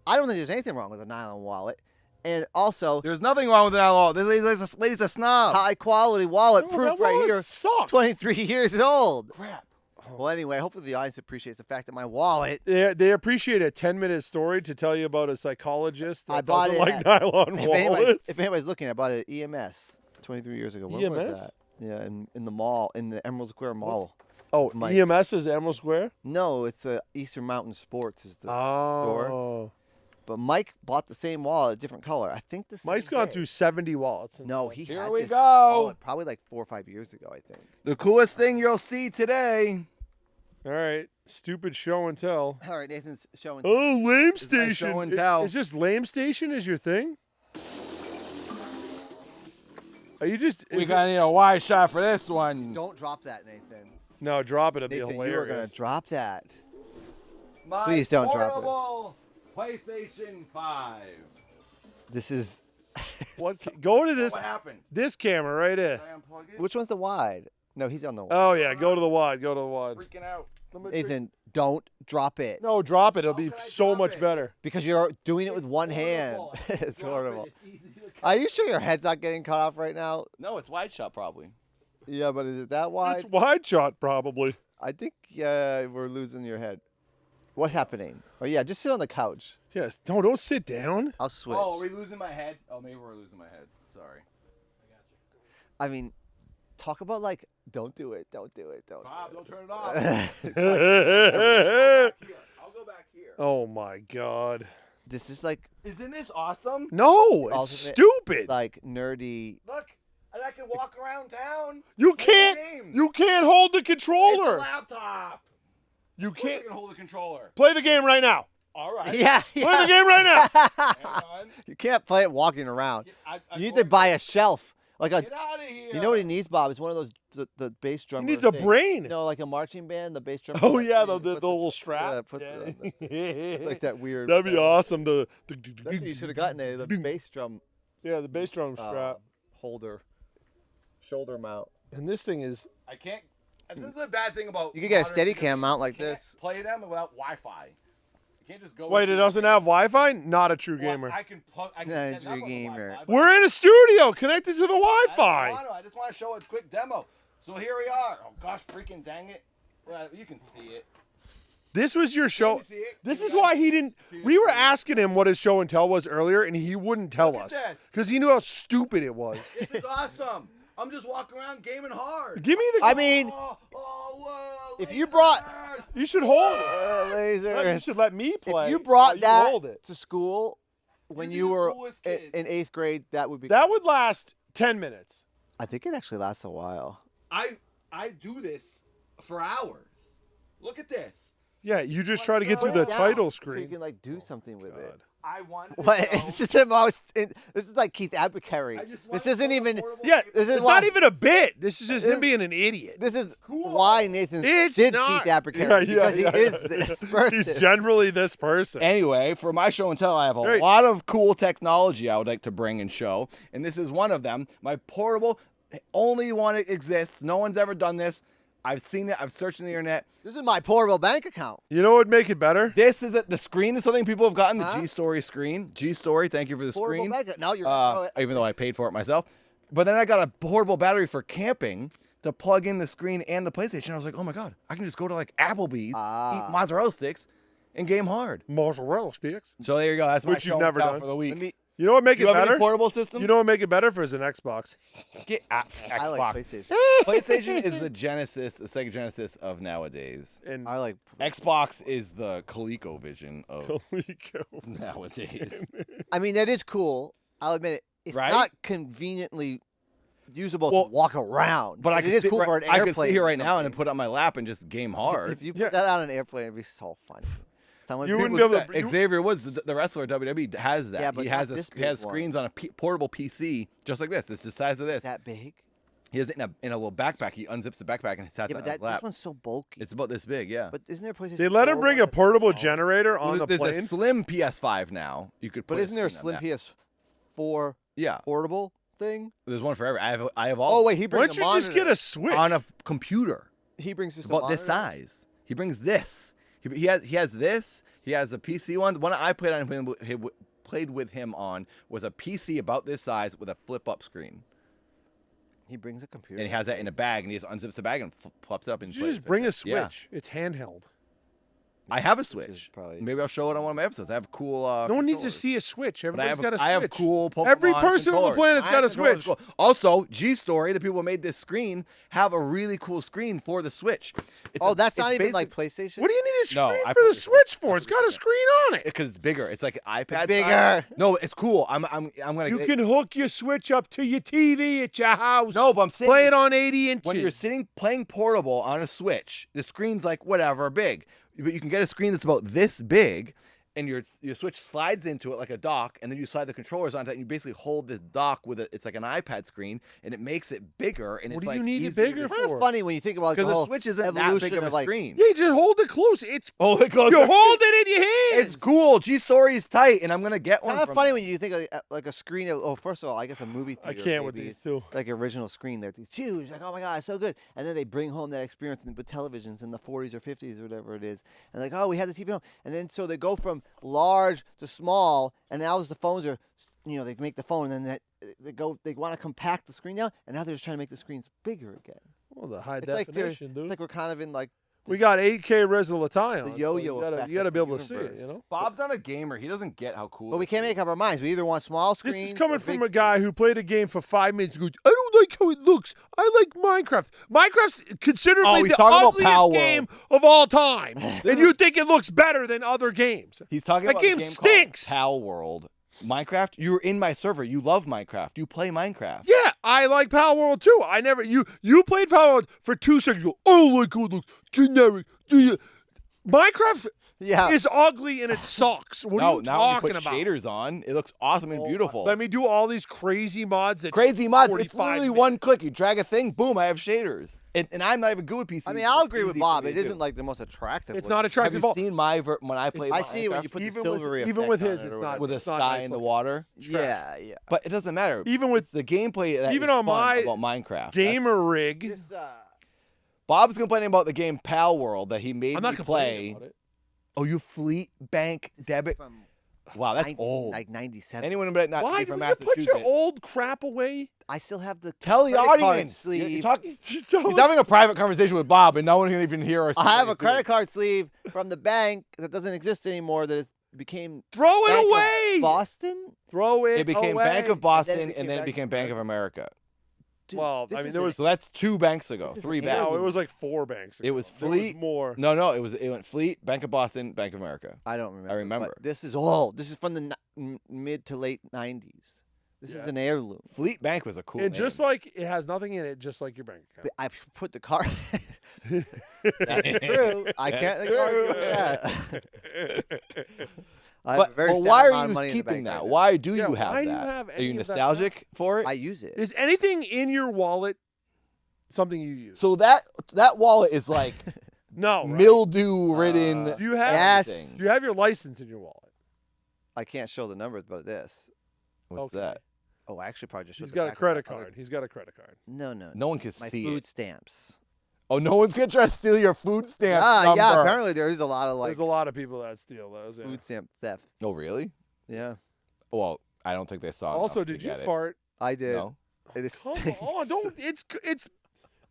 I don't think there's anything wrong with a nylon wallet. And also, There's nothing wrong with that at all. This lady's a snob. high quality wallet, No, proof that right wallet here, sucks. 23 years old. Crap. Well, anyway, hopefully the audience appreciates the fact that my wallet. They appreciate a 10-minute story to tell you about a psychologist that I bought doesn't it like nylon wallets. If anybody's looking, I bought it at EMS 23 years ago. Where was EMS? that? Yeah, in the mall, in the Emerald Square Mall. Oh, Mike. EMS is Emerald Square? No, it's Eastern Mountain Sports is the store. Oh. But Mike bought the same wallet, a different color. I think the same Mike's gone day. through 70 wallets. No, he Here had we this go. wallet probably like 4 or 5 years ago, I think. The coolest thing you'll see today. All right. Stupid show and tell. All right, Nathan's showing. Oh, lame It's my station. show and tell. Is just lame station is your thing? Are you just... We is gotta need a wide shot for this one. Don't drop that, Nathan. No, drop it. It'll be Nathan, hilarious. you are gonna drop that. My Please don't drop it. portable PlayStation 5. This is. What? Go to this What happened? this camera right here. Did I unplug it? Which one's the wide? No, he's on the wide. Oh, yeah. Go to the wide. Go to the wide. Freaking out. Nathan, don't drop it. No, drop it. It'll be can I so drop much it? better. Because you're doing it with one hand. It's horrible. Are you sure your head's not getting cut off right now? No, it's wide shot probably. Yeah, but is it that wide? It's wide shot, probably. I think we're losing your head. What's happening? Oh, yeah, just sit on the couch. Yes. No, don't sit down. I'll switch. Oh, are we losing my head? Oh, maybe we're losing my head. Sorry. I mean, talk about like, don't do it, don't do it, don't. Bob, do don't turn it off. it. I'll go back here. Oh, my God. This is like Isn't this awesome? No, it's Ultimate- stupid. like nerdy. Look, and I can walk around town. You play can't. games. You can't hold the It's a controller. laptop. You Of course I can't can hold the controller. play the game right now. All right. Yeah, Play the game right now. Hang on. You can't play it walking around. I'm You need to going- buy a shelf, like a. Get out of here. You know what he needs, Bob? It's one of those the bass He drum. needs a brain. No, like a marching band, the bass drum. Oh yeah, the puts little strap. Yeah, puts it on Yeah. like that weird. That'd be awesome. That's what you should have gotten the bass drum Yeah, the bass drum strap. holder, shoulder mount. And this thing is. I can't. And this is a bad thing about. You could get a modern steady video cam games. mount like You can't this. Play them without Wi-Fi. You can't just go. Wait, into it the doesn't game. have Wi-Fi? Not a true Well, gamer. I can plug. I can Not a set true that up with gamer. Wi-Fi, but We're in a studio connected to the I don't Wi-Fi. want to. I just want to show a quick demo. So here we are. Oh gosh, freaking dang it! You can see it. This was your show. Can you see it? This Can is you why guys he didn't. see We it? were asking him what his show and tell was earlier, and he wouldn't tell Look at us this. because he knew how stupid it was. This is awesome. I'm just walking around gaming hard. Give me the. I mean, Whoa, if you brought- laser. you should hold it. laser. You should let me play. If you while brought you that hold it. to school when You'd be you the were coolest kid. in 8th grade, that would be. That would last 10 minutes. I think it actually lasts a while. I do this for hours. Look at this. Yeah, you just try to get through Slow the it title So you screen. can like do something with it. God. I wanted to What? show- It's just the most. This is like Keith Albuquerque. I just This wanted to isn't show even. affordable Yeah, game. This is it's why- not even a bit. This is just him This- being an idiot. This is Cool. why Nathan It's did not. Keith Albuquerque because he is this person. He's generally this person. Anyway, for my show and tell, I have a Great. lot of cool technology I would like to bring and show, and this is one of them. My portable, only one that exists. No one's ever done this. I've seen it. I've searched on the internet. This is my portable bank account. You know what would make it better? This is the screen is something people have gotten. The Huh? G Story screen. G Story. Thank you for the Portable screen. bank account. No, you're. Even though I paid for it myself. But then I got a portable battery for camping to plug in the screen and the PlayStation. I was like, oh my god, I can just go to like Applebee's, eat mozzarella sticks, and game hard. Mozzarella sticks. So there you go. That's my Which you've show and never tell done. for the week. Let me. You know what make You it have any better? portable system? You know what make it better for is an Xbox. Get Xbox. I like PlayStation. PlayStation is the Genesis, the Sega Genesis of nowadays. And I like. Xbox is the ColecoVision of Coleco. nowadays. I mean, that is cool. I'll admit it. It's Right? not conveniently usable Well, to walk around. But I it could is sit cool right, for an I airplane. could sit here or right now and something. put it on my lap and just game hard. If you put Yeah. that on an airplane, it'd be so funny. Someone You people- wouldn't be able to. Xavier Woods, the wrestler at WWE, has that. Yeah, but he not has this he has big one. screens on a portable PC just like this. It's the size of this. that big. He has it in a little backpack. He unzips the backpack and sits Yeah, on but his this lap. one's so bulky. It's about this big, yeah. But isn't there a PlayStation? They let him 4 bring one a that's portable small? generator on the There's plane. a slim PS5 now. You could put But isn't there a screen slim on that. PS4 Yeah, portable thing? there's one for every. I have all. Oh wait, he Why brings don't a you just monitor. get a Switch? on a computer. He brings just It's a about this monitor? size. He brings this. He has this. He has a PC one. The one I played with him on was a PC about this size with a flip up screen. He brings a computer. And he has that in a bag, and he just unzips the bag and pops it up in You place. just bring a switch. Yeah. It's handheld. I have a is Switch. probably- Maybe I'll show it on one of my episodes. I have cool. No one needs to controllers. see a Switch. But Everybody's got a Switch. I have cool Pokemon Every person on the controllers. planet's My got a controller's Switch. cool. Also, G-Story, the people who made this screen, have a really cool screen for the Switch. That's not even like PlayStation. What do you need a No, screen I for put the the Switch for? It's got a screen on it. Because it's bigger. It's like an iPad. bigger. size. No, it's cool. I'm gonna. You can hook your Switch up to your TV at your house. No, but I'm saying Play it on 80 inches. when you're playing portable on a Switch, the screen's like whatever big, but you can get a screen that's about this big, and your Switch slides into it like a dock, and then you slide the controllers onto it, and you basically hold this dock with it's like an iPad screen, and it makes it bigger. And What it's do you like need it easier to bigger It's kind of for? funny when you think about like, the Because whole the Switch isn't that evolution big of a like, screen. Yeah, you just hold it close. It's Oh, it goes. you hold it in your hands. It's cool. G-Story is tight, and I'm gonna get one. Kind of from funny them. when you think like a screen. First of all, I guess a movie I theater. can't with maybe, these two. like original screen. They're huge. Like, oh my god, it's so good. And then they bring home that experience with televisions in the 40s or 50s or whatever it is. And like, oh, we had the TV home. And then so they go from large to small. And now as the phones are, they make the phone, and then they want to compact the screen down. And now they're just trying to make the screens bigger again. Well, the high It's like definition, dude. it's like we're kind of in like We got 8K resolution. the yo-yo effect. You gotta of be the able to see it, universe. you know? Bob's not a gamer. He doesn't get how cool. But we this can't is. make up our minds. We either want small This screens. is coming or from big a guy screens. who played a game for 5 minutes and goes, I don't like how it looks. I like Minecraft. Minecraft's considerably he's the talking about ugliest Pal game of all time. And you think it looks better than other games. He's talking That about game a game stinks. called Pal World. Minecraft. You're in my server. You love Minecraft. You play Minecraft. Yeah, I like Pal World too. I never you played Pal World for 2 seconds. You go, I don't like how it looks. Generic. Minecraft Yeah. is ugly and it sucks. What are you now when talking you put about? shaders on, it looks awesome and beautiful. Let me do all these crazy mods. That Crazy take mods. It's 45 literally minutes. one click. You drag a thing, boom, I have shaders. And I'm not even good with PCs. I mean, I'll It's agree with easy for Bob. me It to do. isn't like the most attractive. It's looking. not Have attractive. you seen when I play I see it when you Minecraft put the Even with- silvery even effect with on his, it or it's not- whatever. with a it's not sky nice in the looking. water? Yeah, yeah. But it doesn't matter. Even with it's the gameplay that even is on fun my about Minecraft. gamer rig. This, Bob's complaining about the game Pal World that he made I'm me not play. complaining about it. Oh, you Fleet Bank debit? from Wow, that's 90 old. Like 97. Anyone but not Why be do from you put Massachusetts. your old crap away? I still have the. Tell the credit card audience. sleeve. You're talking. He's having a private conversation with Bob, and no one can even hear us. I have a credit card sleeve from the bank that doesn't exist anymore. That became Throw it Bank of away. Boston. Throw it. It became away. Bank of Boston, became and then it Bank became of Bank of America. Dude, Well, this I mean, is there an- was So that's 2 banks ago, This is 3 an banks. no, it heirloom. was like 4 banks. It was There Fleet. more. No, it went Fleet, Bank of Boston, Bank of America. I don't remember. remember. but This is old. This is from the mid to late 90s. This Yeah. is an heirloom. Fleet Bank was a cool And name. just like it has nothing in it, just like your bank account. But I put the card. That's That's true. I can't true. argue with that. I have But a very well, set why amount are of you money in the keeping bank that? right now. Why do Yeah, you have why do you that? have Are any you of that nostalgic for it? I use it. Is anything in your wallet something you use? So that wallet is like No. Right? mildew-ridden. Do you have Yes. everything. Do you have your license in your wallet? I can't show the numbers, but this. What's Okay. that? Oh, I actually probably just. He's showed the got a back of credit my other- card. He's got a credit card. No, no. No one can My see food it. stamps. Oh, no one's gonna try to steal your food stamp Yeah, number. yeah. Apparently, there is a lot of like There's a lot of people that steal those. Yeah. food stamp theft. Oh, really? Yeah, Well, I don't think they saw. Also, enough to did you get it. fart? I did. No. It is. Come on, don't. It's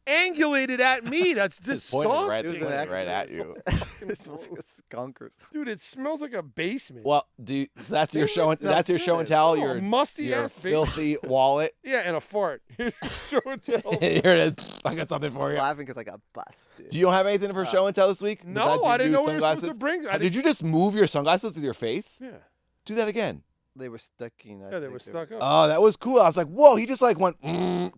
angulated at me. That's Just pointed disgusting. right, It was pointed an right at you. It smells like a skunk or something. Dude, it smells like a basement. Well, that's your show. That's your show and tell. Oh, Your musty your ass basement. filthy wallet. Yeah, and a fart. Show and tell. Here it is. I got something for I'm you. laughing because I got busted. Do you don't have anything for show and tell this week? No, besides your I didn't new know we were supposed to sunglasses? bring. Did you just move your sunglasses with your face? Yeah. Do that again. They were stuck in. Yeah, they were stuck up. Oh, that was cool. I was like, whoa, he just like went,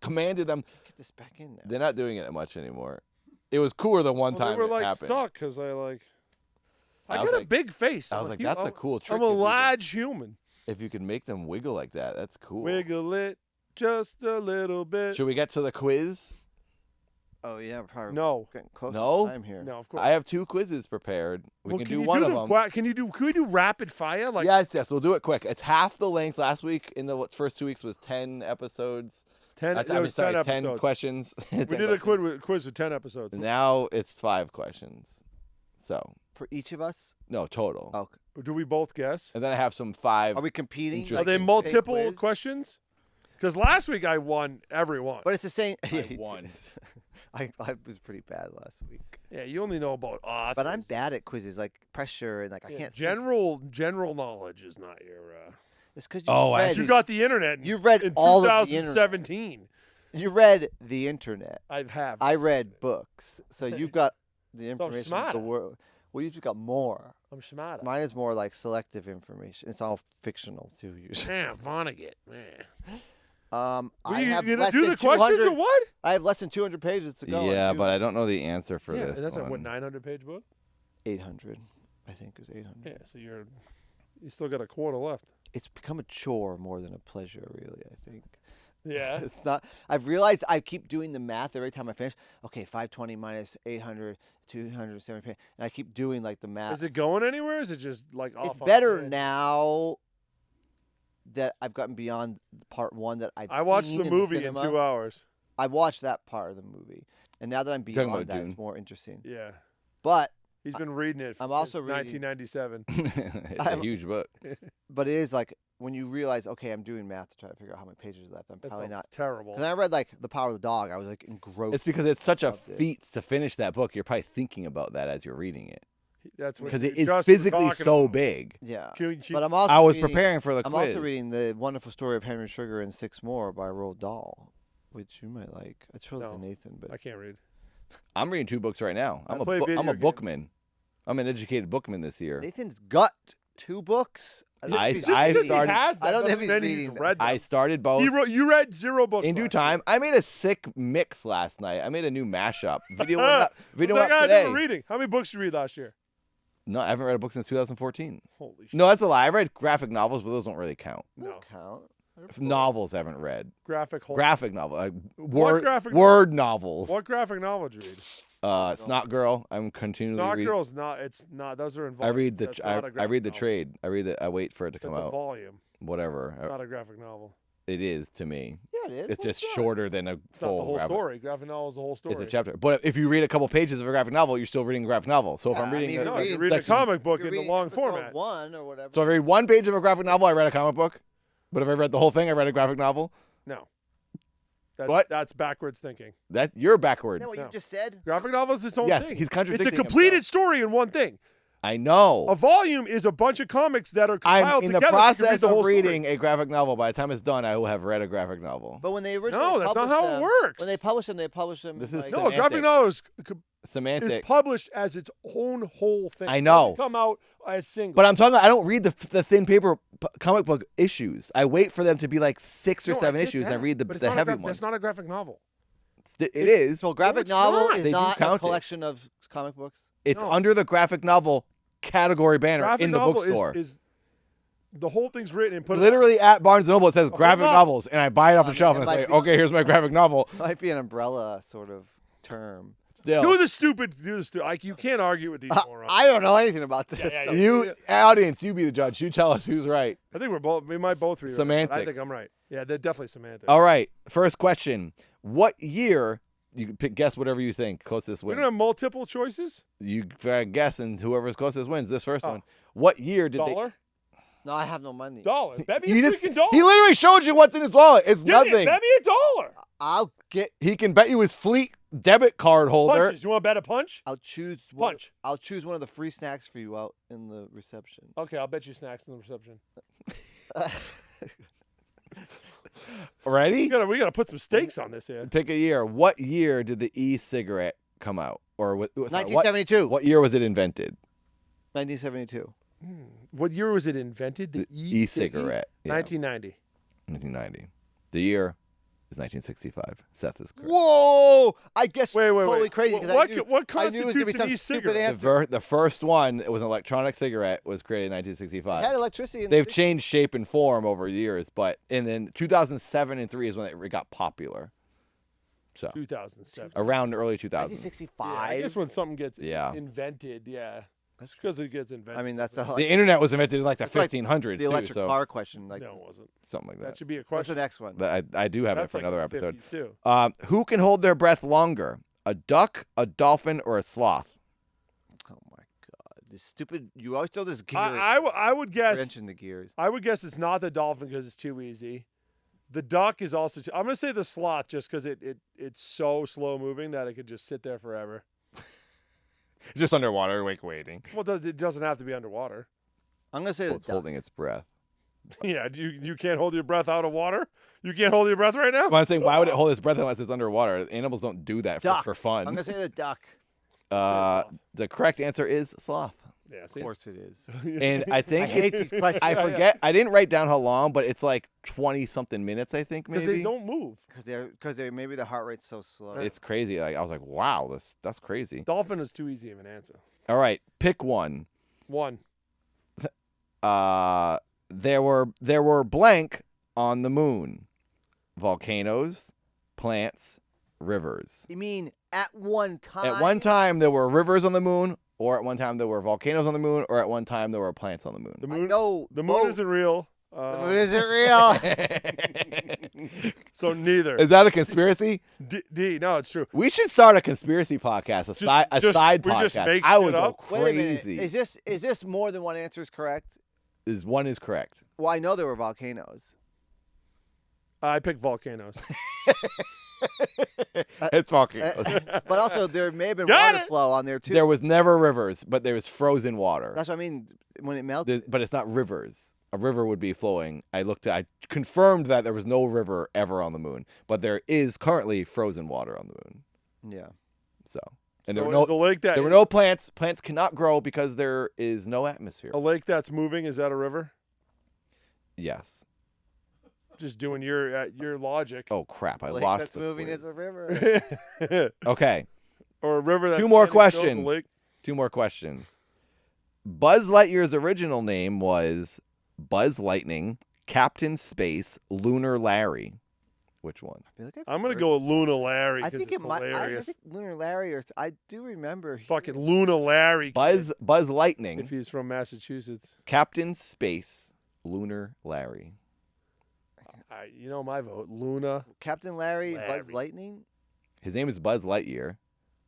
commanded them. Get this back in now. They're not doing it that much anymore. It was cooler the one Well, time they were it like happened. stuck because I I got was a like- big face. I I'm was like, hu- that's a I'm- cool trick. I'm a if you could- large human. If you could make them wiggle like that, that's cool. Wiggle it just a little bit. Should we get to the quiz? Oh yeah, probably. No, Getting close. No? I'm here. no, of course. I have 2 quizzes prepared. We Well, can do you one of them them. Can we do rapid fire? Like Yes, we'll do it quick. It's half the length. Last week in the first 2 weeks was 10 episodes. 10. I It mean, was sorry, 10 10 episodes. questions. We did a quiz with 10 episodes. Now it's 5 questions. So, For each of us. no, total. Oh, Do we both guess? And then I have some 5. are we competing? Interesting. Are they Fake multiple quiz? questions? Because last week I won every one. But it's the same. I won. I was pretty bad last week. Yeah, you only know about authors. But I'm bad at quizzes, like pressure and like I can't. General knowledge is not your. It's because You got the internet. You read in all of the 2017. You read the internet. I read books, so you've got the information of the smarter. world. Well, you just got more. I'm smarter. Mine is more like selective information. It's all fictional too, usually. Damn, Vonnegut, man. I you have gonna less do than the questions 200 or what? I have less than 200 pages to go. Yeah, but I don't know the answer for this. And that's a one. 900-page book. 800, I think, is 800. Yeah, so you still got a quarter left. It's become a chore more than a pleasure, really. I think. Yeah. It's not. I've realized I keep doing the math every time I finish. Okay, 520 minus 800, 270 pages, and I keep doing like the math. Is it going anywhere? Is it just like off? It's better now that I've gotten beyond part one that I watched seen the in movie in cinema. 2 hours. I watched that part of the movie, and now that I'm talking beyond about that, Dune? it's more interesting. Yeah. But He's been reading it I'm since also reading- 1997. It's a huge book. it is like when you realize, okay, I'm doing math to try to figure out how many pages are left. I'm That probably sounds not. terrible. Because I read like The Power of the Dog, I was like engrossed. It's because it's such a Loved it. feat to finish that book. You're probably thinking about that as you're reading it That's what because you it is just were physically talking so about. big. Yeah. Can But I'm also I was reading- preparing for the I'm quiz. also reading The Wonderful Story of Henry Sugar and Six More by Roald Dahl, which you might like. I showed it No, to Nathan, but I can't read. I'm reading 2 books right now. I I'm play I'm video a games. bookman. I'm an educated bookman this year. Nathan's got 2 books. I Just because he started- has them I don't doesn't think he's mean reading them. read them. I started both You read 0 books in due last time. week. I made a sick mix last night. I made a new mashup. Video What's went that up guy today. doing reading? How many books did you read last year? No, I haven't read a book since 2014. Holy shit. No, that's a lie. I read graphic novels, but those don't really count. No. Count. Novels I haven't read. Graphic Novel, word graphic word novels. What graphic novel did you read? Snot Girl. I'm continually Snot reading. Girl's not. It's not. Those are involved. I read the That's I not a read graphic the novel. trade. I read the. I wait for it to come That's a out. volume. Whatever. It's not a graphic novel. It is to me. Yeah, it is. It's What's just that? shorter than a It's not the full whole graphic. story. Graphic novel is the whole story. It's a chapter. But if you read a couple pages of a graphic novel, you're still reading a graphic novel. So if Yeah, I'm I reading, mean, a- if No, you're you reading read a section- comic book You're in the reading long episode format. 1 or whatever. so if I read 1 page of a graphic novel, I read a comic book. But if I read the whole thing, I read a graphic novel. No. What? That's backwards thinking. That you're backwards. Isn't that what No. you just said? Graphic novel is its own Yes, thing. he's contradicting It's a completed himself. story in one thing. I know. A volume is a bunch of comics that are compiled I'm in the together. so you can read process the whole of story. reading a graphic novel. By the time it's done, I will have read a graphic novel. But when they originally No, that's not published how it them- works. When they publish them, This is like, No, a graphic Semantic. novel is Semantic. published as its own whole thing. I It know. doesn't come out as single. But I'm talking. I don't read the thin paper comic book issues. I wait for them to be like 6 or No, I 7 get issues, and I that, read but it's the not a heavy gra- one. That's not a graphic novel. It is. So a graphic it's novel not. is They do not a count it. collection of comic books. It's No. under the graphic novel category banner Graphic in the novel bookstore. is the whole thing's written and put Literally at Barnes & Noble, it says graphic up. novels, and I buy it off the mean, shelf it and I might say, be- okay, here's my graphic novel. Might be an umbrella sort of term. Still, Do the stupid. Like you can't argue with these morons. I don't know anything about this. Yeah, you audience, you be the judge. You tell us who's right. I think we might both be right. Semantics. I think I'm right. Yeah, they're definitely semantics. All right, first question: what year? You can guess whatever you think. Closest We wins. don't have multiple choices. You guess, and whoever's closest wins. This first Oh. one. What year did Dollar. No, I have no money. Dollar. Bet me He a just freaking dollar. he literally showed you what's in his wallet. It's Give me- nothing. Bet me a dollar. I'll get. He can bet you his Fleet debit card holder. Punches. You want to bet a punch? I'll choose. One, Punch. I'll choose one of the free snacks for you out in the reception. Okay, I'll bet you snacks in the reception. Ready? We gotta put some stakes on this here. Pick a year. What year did the e-cigarette come out? Or sorry, 1972. what year was it invented? 1972. What year was it invented? The e-cigarette. Yeah, 1990. 1990. The year is 1965. Seth is correct. Whoa! I guess Wait. totally crazy because What I knew, what I knew it was gonna be constitutes an some stupid e-cigarette? answer. The first one, it was an electronic cigarette, was created in 1965. It had electricity. In They've the changed shape and form over years, but and then 2007 and 3 is when it got popular. So 2007. around early 2000s. 1965. Yeah, I guess when something gets Yeah. invented, yeah. That's because it gets invented. I mean, that's the The internet was invented in like the It's like 1500s the too, electric so car question. Like, no, it wasn't. something like That that. should be a what's the question. next one? I do have That's that for like another in the episode. 50s too. Who can hold their breath longer? A duck, a dolphin, or a sloth? Oh my god! This stupid. You always throw this gear. I would guess. Wrench in the gears. I would guess it's not the dolphin because it's too easy. The duck is also. I'm gonna say the sloth just because it's so slow moving that it could just sit there forever. Just underwater, waiting. Well, it doesn't have to be underwater. I'm gonna say Well, the it's duck. holding its breath. Yeah, you can't hold your breath out of water. You can't hold your breath right now. Well, I'm saying, why would it hold its breath unless it's underwater? Animals don't do that Duck. for fun. I'm gonna say the duck. The correct answer is sloth. Yeah, Of see? course it is. And I I think hate these questions I forget. I didn't write down how long, but it's like 20-something minutes. I think Because maybe. they don't move. because they're maybe the heart rate's so slow. It's crazy. Like I was like, wow, that's crazy. Dolphin is too easy of an answer. All right, pick one. One. There were blank on the moon: volcanoes, plants, rivers. You mean at one time? At one time, there were rivers on the moon, or at one time there were volcanoes on the moon, or at one time there were plants on the moon. The I moon. know The moon both. isn't real. The moon isn't real. So neither. Is that a conspiracy? D. No, it's true. We should start a conspiracy podcast, a side we podcast. just make I shit would go up? Wait a minute. crazy. Is this more than one answer is correct? One is correct. Well, I know there were volcanoes. I picked volcanoes. It's volcanoes. But also there may have been Got water it. flow on there too. There was never rivers, but there was frozen water. That's what I mean. When it melted. But it's not rivers. A river would be flowing. I confirmed that there was no river ever on the moon, but there is currently frozen water on the moon. Yeah. So, and So there were is no the lake that there were no plants. Plants cannot grow because there is no atmosphere. a lake that's moving, is that a river? Yes. Just doing your logic. Oh crap! I Lake lost that's the moving quiz. is a river. Okay. Or a river that's Two more standing still is a questions. lake. 2 more questions. Buzz Lightyear's original name was Buzz Lightning, Captain Space, Lunar Larry. Which one? I feel like I've I'm gonna heard- go with Luna Larry I because think it's it might. I hilarious. think Lunar Larry or I do remember. Fucking Luna Larry. kid, Buzz Lightning, If he's from Massachusetts, Captain Space, Lunar Larry. you know my vote. Luna. Captain Larry, Buzz Larry. Lightning. His name is Buzz Lightyear,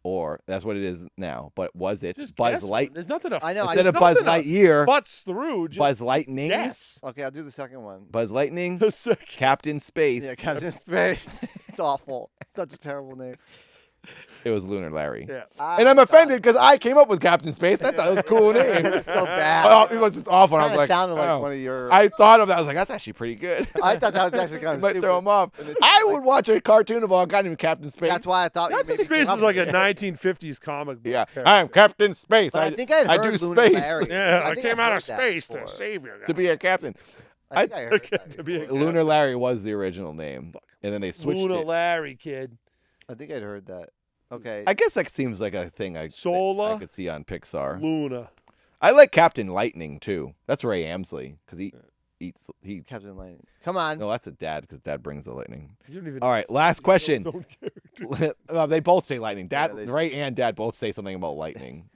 or that's what it is now. But was it Just Buzz guess one. Light There's nothing to. I know, I instead of just- Buzz nothing to Lightyear? Butts through. Just Buzz Lightning. Yes. Okay, I'll do the second one. Buzz Lightning, The second. Captain Space. Yeah, Captain Space. It's awful. It's such a terrible name. It was Lunar Larry. Yeah. And I'm offended because I came up with Captain Space. I thought it was a cool name. It's so bad. Oh, it was just awful. And I was Kinda like, sounded like oh. one of your. I thought of that. I was like, that's actually pretty good. I thought that was actually kind It of might stupid. throw him off. And it's I like- would watch a cartoon of a guy named Captain Space. That's why I thought Captain you maybe Space came was up like a with it. 1950s comic book. Yeah, character. I'm Captain Space. But I think I'd I heard do Lunar space Larry. Yeah, I think came I'd out heard of that space to before. save you. to be a captain. I think I heard that. To be a Lunar Larry was the original name, and then they switched Luna it. Larry, kid. I think I'd heard that. Okay. I guess that seems like a thing I Sola? could see on Pixar. Luna. I like Captain Lightning too. That's Ray Amsley because he. Captain Lightning. Come on. No, that's a dad because dad brings the lightning. You don't even. All right, last question. Don't care. They both say lightning. Dad, Yeah, they- Ray and Dad both say something about lightning.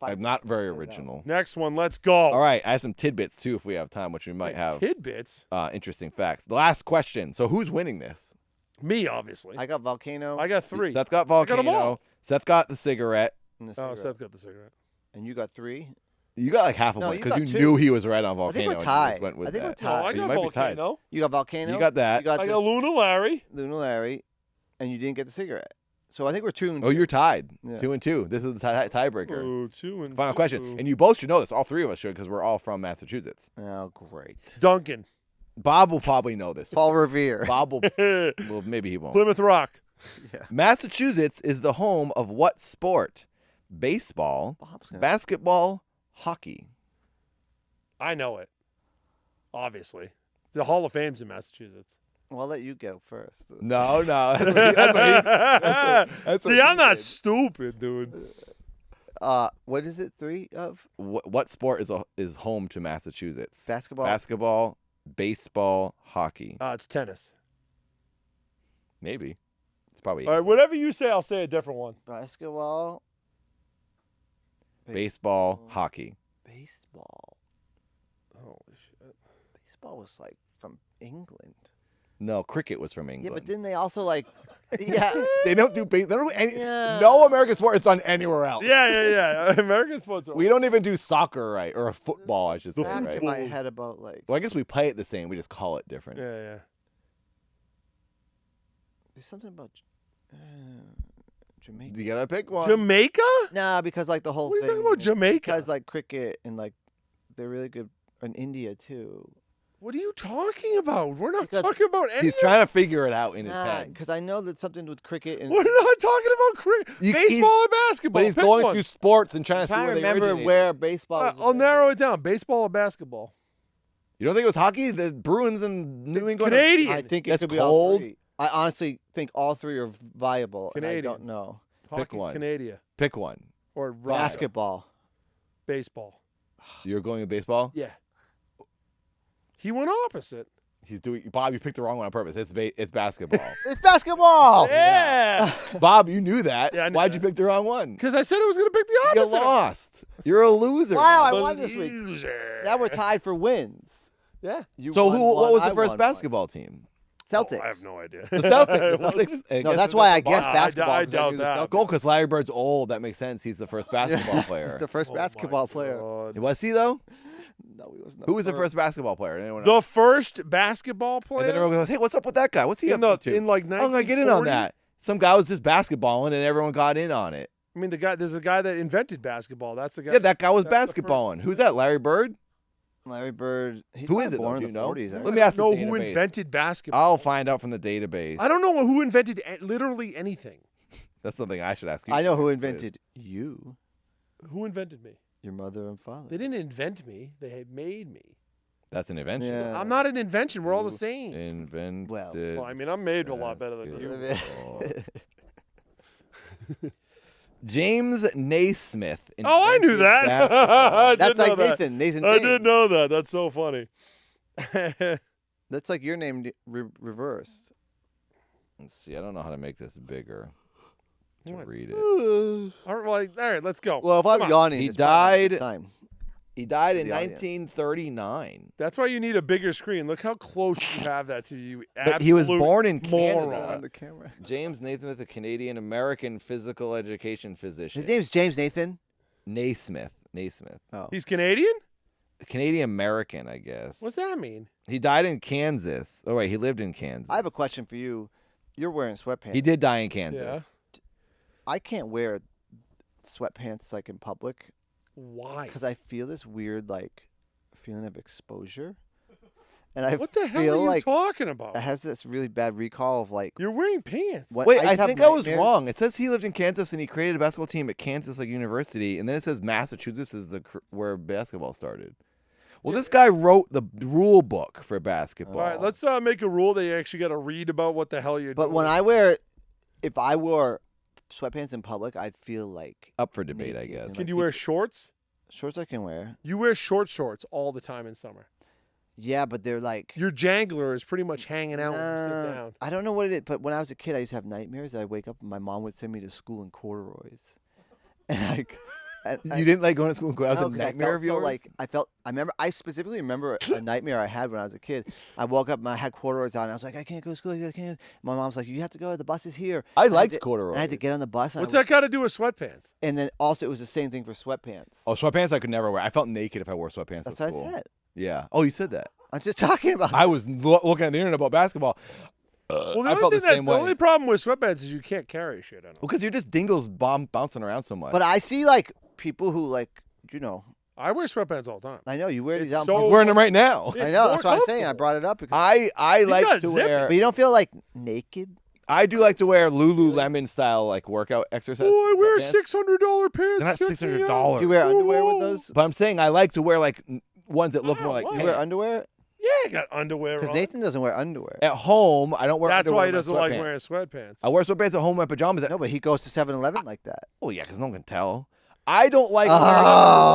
I'm not very original. Next one. Let's go. All right, I have some tidbits too if we have time, which we might have. Tidbits. Interesting facts. The last question. So who's winning this? Me, obviously. I got Volcano. I got 3. Seth got got 'em volcano. all. Seth got the cigarette. and the Oh, cigarette. Seth got the cigarette. And you got 3. You got like half a No, point you because got you 2. knew he was right on I volcano. think we're and you tied. just went with I think we're that. No, tied. I You got might be tied. volcano. You got Volcano. You got that. You got I the got Luna Larry. Lunar Larry. And you didn't get the cigarette. So I think we're 2 and Oh, you're tied. Yeah. 2 and 2. This is the tiebreaker. Oh, 2 and Final 2. question. And you both should know this. All 3 of us should because we're all from Massachusetts. Oh, great. Duncan. Bob will probably know this. Paul Revere. Bob will. Plymouth Well, maybe he won't. Rock. Massachusetts is the home of what sport? Baseball, Bob's gonna- basketball, hockey. I know it. Obviously. The Hall of Fame's in Massachusetts. Well, I'll let you go first. No. That's what See, he I'm not did. stupid, dude. What is it? 3 of What sport is home to Massachusetts? basketball. Basketball, baseball, hockey. It's tennis. Maybe. It's probably All right, whatever you say, I'll say a different one. Basketball. baseball, hockey. Baseball. Holy shit. Baseball was like from England. No, cricket was from England. Yeah, but didn't they also like? Yeah. they don't do they don't do any. Yeah. No American sport is done anywhere else. Yeah. American sports are We don't even do soccer right, or football, I should say. The Back Right? in my head about like. Well, I guess we play it the same. We just call it different. Yeah. There's something about Jamaica. You gotta pick one. Jamaica? Nah, because like the whole What are you thing. talking about, Jamaica? Because like cricket and like they're really good in India too. What are you talking about? We're not Because talking about any. He's trying to figure it out in his Nah, head. because I know that something with cricket and. We're not talking about cricket, baseball, or basketball. But he's Pick going one. through sports and trying I'm to see trying where to they remember originated. where baseball. was I'll narrow it down: baseball or basketball. You don't think it was hockey? The Bruins and New England. Canadian. I think it That's could be all cold. three. I honestly think all three are viable. And I Canadian. don't know. Hockey's one. Canadian Pick one. or rugby. Basketball. Baseball. You're going with baseball? Yeah. He went opposite. He's doing. Bob, you picked the wrong one on purpose. It's basketball. It's basketball. Yeah. Bob, you knew that. Yeah, I knew Why'd that. you pick the wrong one? Because I said I was going to pick the You opposite. lost. You're a loser. Wow, I I'm a won this week. loser. Now we're tied for wins. Yeah. You So won who? one, What was I the first won basketball team? one. Celtics. Oh, I have no idea. The Celtics. The Celtics. I No, guess that's why I Boston. guessed basketball. I 'cause doubt knew the that. Celtics. Cool, because Larry Bird's old. That makes sense. He's the first basketball player. He's the first Oh my basketball player. God. Was he though? No, he wasn't. Who was the first basketball player? Anyone know? The first basketball And player then everyone goes, "Hey, what's up with that guy? What's he in, up the, to?" in like I'm gonna get in on 1940? that. Some guy was just basketballing, and everyone got in on it. I mean, there's a guy that invented basketball. That's the guy. Yeah, that guy was that's the first- basketballing. Who's that? Larry Bird? Larry Bird. He's Who probably is it, though? born Do in you the know? 40s, Let right? me ask the know who database. invented basketball. I'll find out from the database. I don't know who invented literally anything. That's something I should ask you. I know who invented you, Who invented me? your mother and father. They didn't invent me. They had made me. That's an invention. Yeah. I'm not an invention. We're all the same. Invented. Well, I mean, I'm made a lot better than you. basketball. James Naismith. Oh, I knew invented that. basketball. I That's did know like that. Nathan. Nathan I James. did know that. That's so funny. That's like your name reversed. Let's see. I don't know how to make this bigger to What? read it. all right, let's go. Well, if I'm Come on. yawning, He it's probably not a good died- Time. He died in The audience. 1939. That's why you need a bigger screen. Look how close you have that to you. But he was absolute born in moron. Canada. On the camera. James Naismith, a Canadian-American physical education physician. His name's James Nathan. Naismith. Naismith. Oh. He's Canadian? Canadian-American, I guess. What's that mean? He died in Kansas. Oh, wait, he lived in Kansas. I have a question for you. You're wearing sweatpants. He did die in Kansas. Yeah. I can't wear sweatpants like in public Why? because I feel this weird like feeling of exposure, and I What the hell feel are you like talking about? it has this really bad recall of like. You're wearing pants. What, Wait, I used to have think I was nightmares- wrong. It says he lived in Kansas and he created a basketball team at Kansas University, and then it says Massachusetts is where basketball started. Well, this guy wrote the rule book for basketball. All right, let's make a rule that you actually got to read about what the hell you're But doing. when I wear, if I wore sweatpants in public, I'd feel like Up for debate, I naked guess. and, Can like, you wear shorts? shorts? I can wear. You wear shorts all the time in summer. Yeah, but they're like. Your jangler is pretty much hanging out when you sit down. I don't know what it is, but when I was a kid, I used to have nightmares that I'd wake up and my mom would send me to school in corduroys, and like. You didn't like going to school? That was No, a 'cause nightmare I felt of yours? So, I specifically remember a nightmare I had when I was a kid. I woke up and I had corduroys on. And I was like, I can't go to school. I can't. My mom's like, you have to go. The bus is here. I And liked had to- corduroys. And I had to get on the bus. And What's that got to do with sweatpants? And then also it was the same thing for sweatpants. Oh, sweatpants I could never wear. I felt naked if I wore sweatpants That's at what school. I said. Yeah. Oh, you said that. I'm just talking about. I was looking at the internet about basketball. Well, the I only, felt thing the same the way. only problem with sweatpants is you can't carry shit in them. Because you're just dingles bouncing around so much. But I see like people who like I wear sweatpants all the time. I know you wear It's these out. so- He's wearing them right now. Yeah. I it's know more that's what I'm saying. I comfortable. brought it up because. I like got to zip wear. But you don't feel like naked. I do like to wear Lululemon style like workout exercise. Oh, I wear sweatpants. $600 pants. They're not check me out. $600. You wear underwear with those? But I'm saying I like to wear like ones that look more like why? You wear pants. underwear? Yeah, I got underwear Because on. Nathan doesn't wear underwear. At home, I don't wear. That's underwear why he with my doesn't like sweatpants. wearing sweatpants. I wear sweatpants at home in my pajamas. No, but he goes to 7-Eleven like that. Oh yeah, because no one can tell. I don't like. Oh,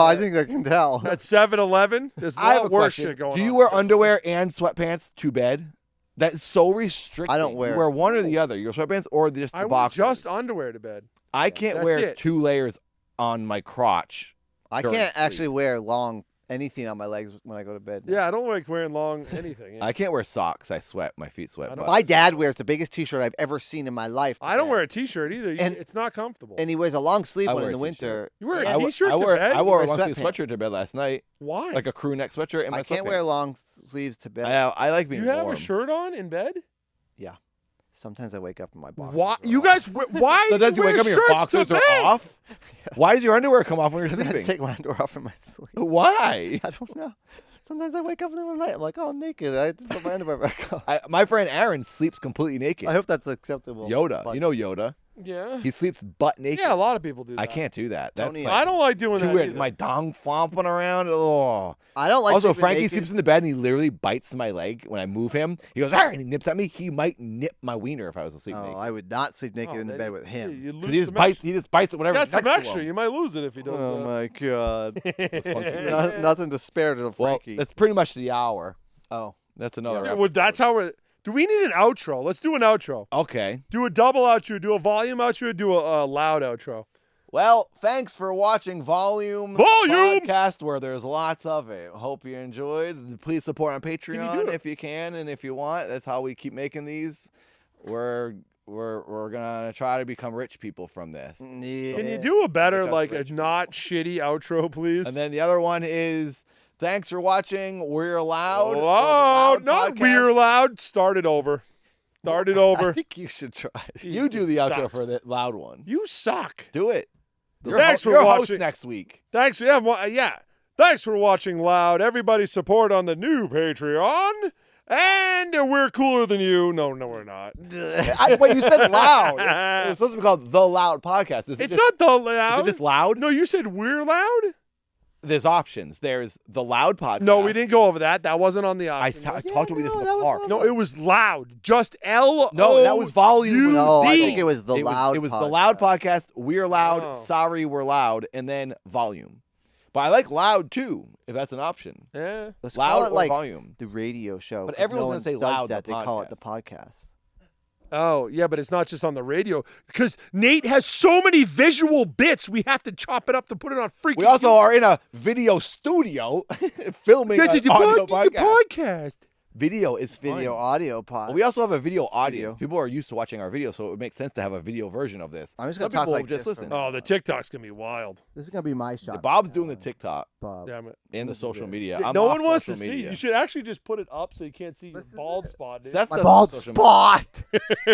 wearing I think I can tell. At 7-Eleven, there's a I have lot a worse question. shit going on. Do you wear underwear and sweatpants to bed? That's so restricting. I don't wear- You wear one or the other. Your sweatpants or just the I wear boxers. just underwear to bed. I can't That's wear it. 2 layers on my crotch. I during can't sleep. actually wear long anything on my legs when I go to bed. Yeah, I don't like wearing long anything. I can't wear socks. I sweat. My feet sweat. I don't- but- My dad wears the biggest T-shirt I've ever seen in my life. to I don't bed. wear a T-shirt either. And- It's not comfortable. And he wears a long sleeve I one wear in a the t-shirt. winter. You wear And a I, T-shirt I to wore, bed? I wore a You long wear sleeve sweatpants. sweatshirt to bed last night, Why? like a crew neck sweatshirt and my I can't sweatpants. wear long sleeves to bed. I like being you have warm. a shirt on in bed? Sometimes I wake up in my boxers. Why? are You off. guys, why? Sometimes you wake up and your boxers are off. Why does your underwear come off when you're Sometimes I sleeping? take my underwear off in my sleep. Why? I don't know. Sometimes I wake up in the middle of the night. I'm like, oh, I'm naked. I have to put my underwear back on. My friend Aaron sleeps completely naked. I hope that's acceptable. Yoda, but- you know Yoda. Yeah. He sleeps butt naked. Yeah, a lot of people do that. I can't do that. That's Tony, like I don't like doing too that weird. either. My dong flomping around. Oh. I don't like. Also, sleeping Frankie naked. sleeps in the bed and he literally bites my leg when I move him. He goes, "Arr," and he nips at me. He might nip my wiener if I was asleep Oh, naked. I would not sleep naked Oh, in the then bed with him. You lose Because he just some bites. extra. He just bites at whatever. That's next some to extra. him. You might lose it if he does Oh my god! It's funky. Nothing to spare to Well, Frankie. that's pretty much the hour. oh, That's another. Yeah, well, that's how we're. Do we need an outro? Let's do an outro. Okay. Do a double outro. Do a volume outro. Do a loud outro. Well, thanks for watching Volume Volume! podcast, where there's lots of it. Hope you enjoyed. Please support on do Patreon it? if you can and if you want. That's how we keep making these. We're gonna try to become rich people from this. yeah. Can you do a better, Make us like, rich a not shitty outro, please? And then the other one is thanks for watching. We're loud. Loud, The not podcast. we're loud. Start it over. Start it I over. think you should try. You do the Jesus outro sucks. for the loud one. You suck. Do it. Thanks for you're watching. host next week. Thanks. Yeah. Thanks for watching Loud. Everybody support on the new Patreon. And we're cooler than you. No, we're not. Wait, you said loud. It's supposed to be called The Loud Podcast. Is it It's just, not the Is loud. it just loud? No, you said we're loud? There's options. There's The Loud Podcast. No, we didn't go over that. That wasn't on the I option talked list. about this in that the was park. on No, it was loud. Just L. No, that was volume. No, I Z. think it was the It loud. was The Loud Podcast. We're loud. Oh. Sorry, we're loud. And then volume. But I like loud too, if that's an option. Yeah. Let's Loud call it or like volume. the radio show. But 'cause everyone's no gonna one say does loud, That the they call it the podcast. podcast. Oh, yeah, but it's not just on the radio. Because Nate has so many visual bits, we have to chop it up to put it on freaking We also are in a video studio filming That's an audio podcast. podcast. Video is fine. Video, audio pod. We also have a video audience. Video. People are used to watching our videos, so it would make sense to have a video version of this. I'm just Some gonna talk people like just this listen. from- Oh, the TikTok's going to be wild. This is gonna be my shot. Bob's doing the TikTok Bob. Damn it. and the social media. Yeah, I'm no off one wants to social see. media. You should actually just put it up so you can't see your This is bald it. spot, dude. Seth My does bald social media. spot.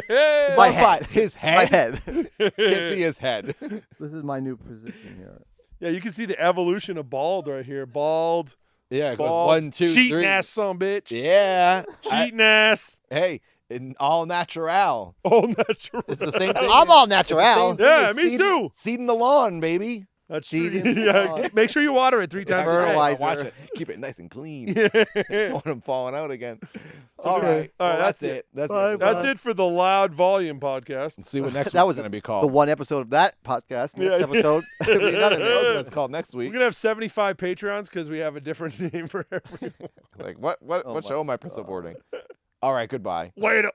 Hey! Bald My spot. head. His My head. head. Can't see his head. This is my new position here. Yeah, you can see the evolution of bald right here. Bald, Yeah, it goes bald. 1, 2, cheating 3. ass son of a bitch. Yeah. Cheating ass. Hey, in all natural. All natural. It's the same thing. I'm all It's the natural. same thing Yeah, as me too. Seeding the lawn, baby. That's Seed true. in the Yeah, lawn. make sure you water it 3 times a day. Fertilizer. Watch it. Keep it nice and clean. Yeah. Don't want them falling out again. All Okay. right. All right, Well, that's it. That's Bye, it. That's it for the Loud Volume podcast. Let's see what next That week's was going to be The called. one episode of that podcast. Yeah. Next episode will be another Who knows name. what it's called next We're week. going to have 75 Patreons because we have a different name for everyone. Like, what Oh what my show am I supporting? All right, goodbye. Later.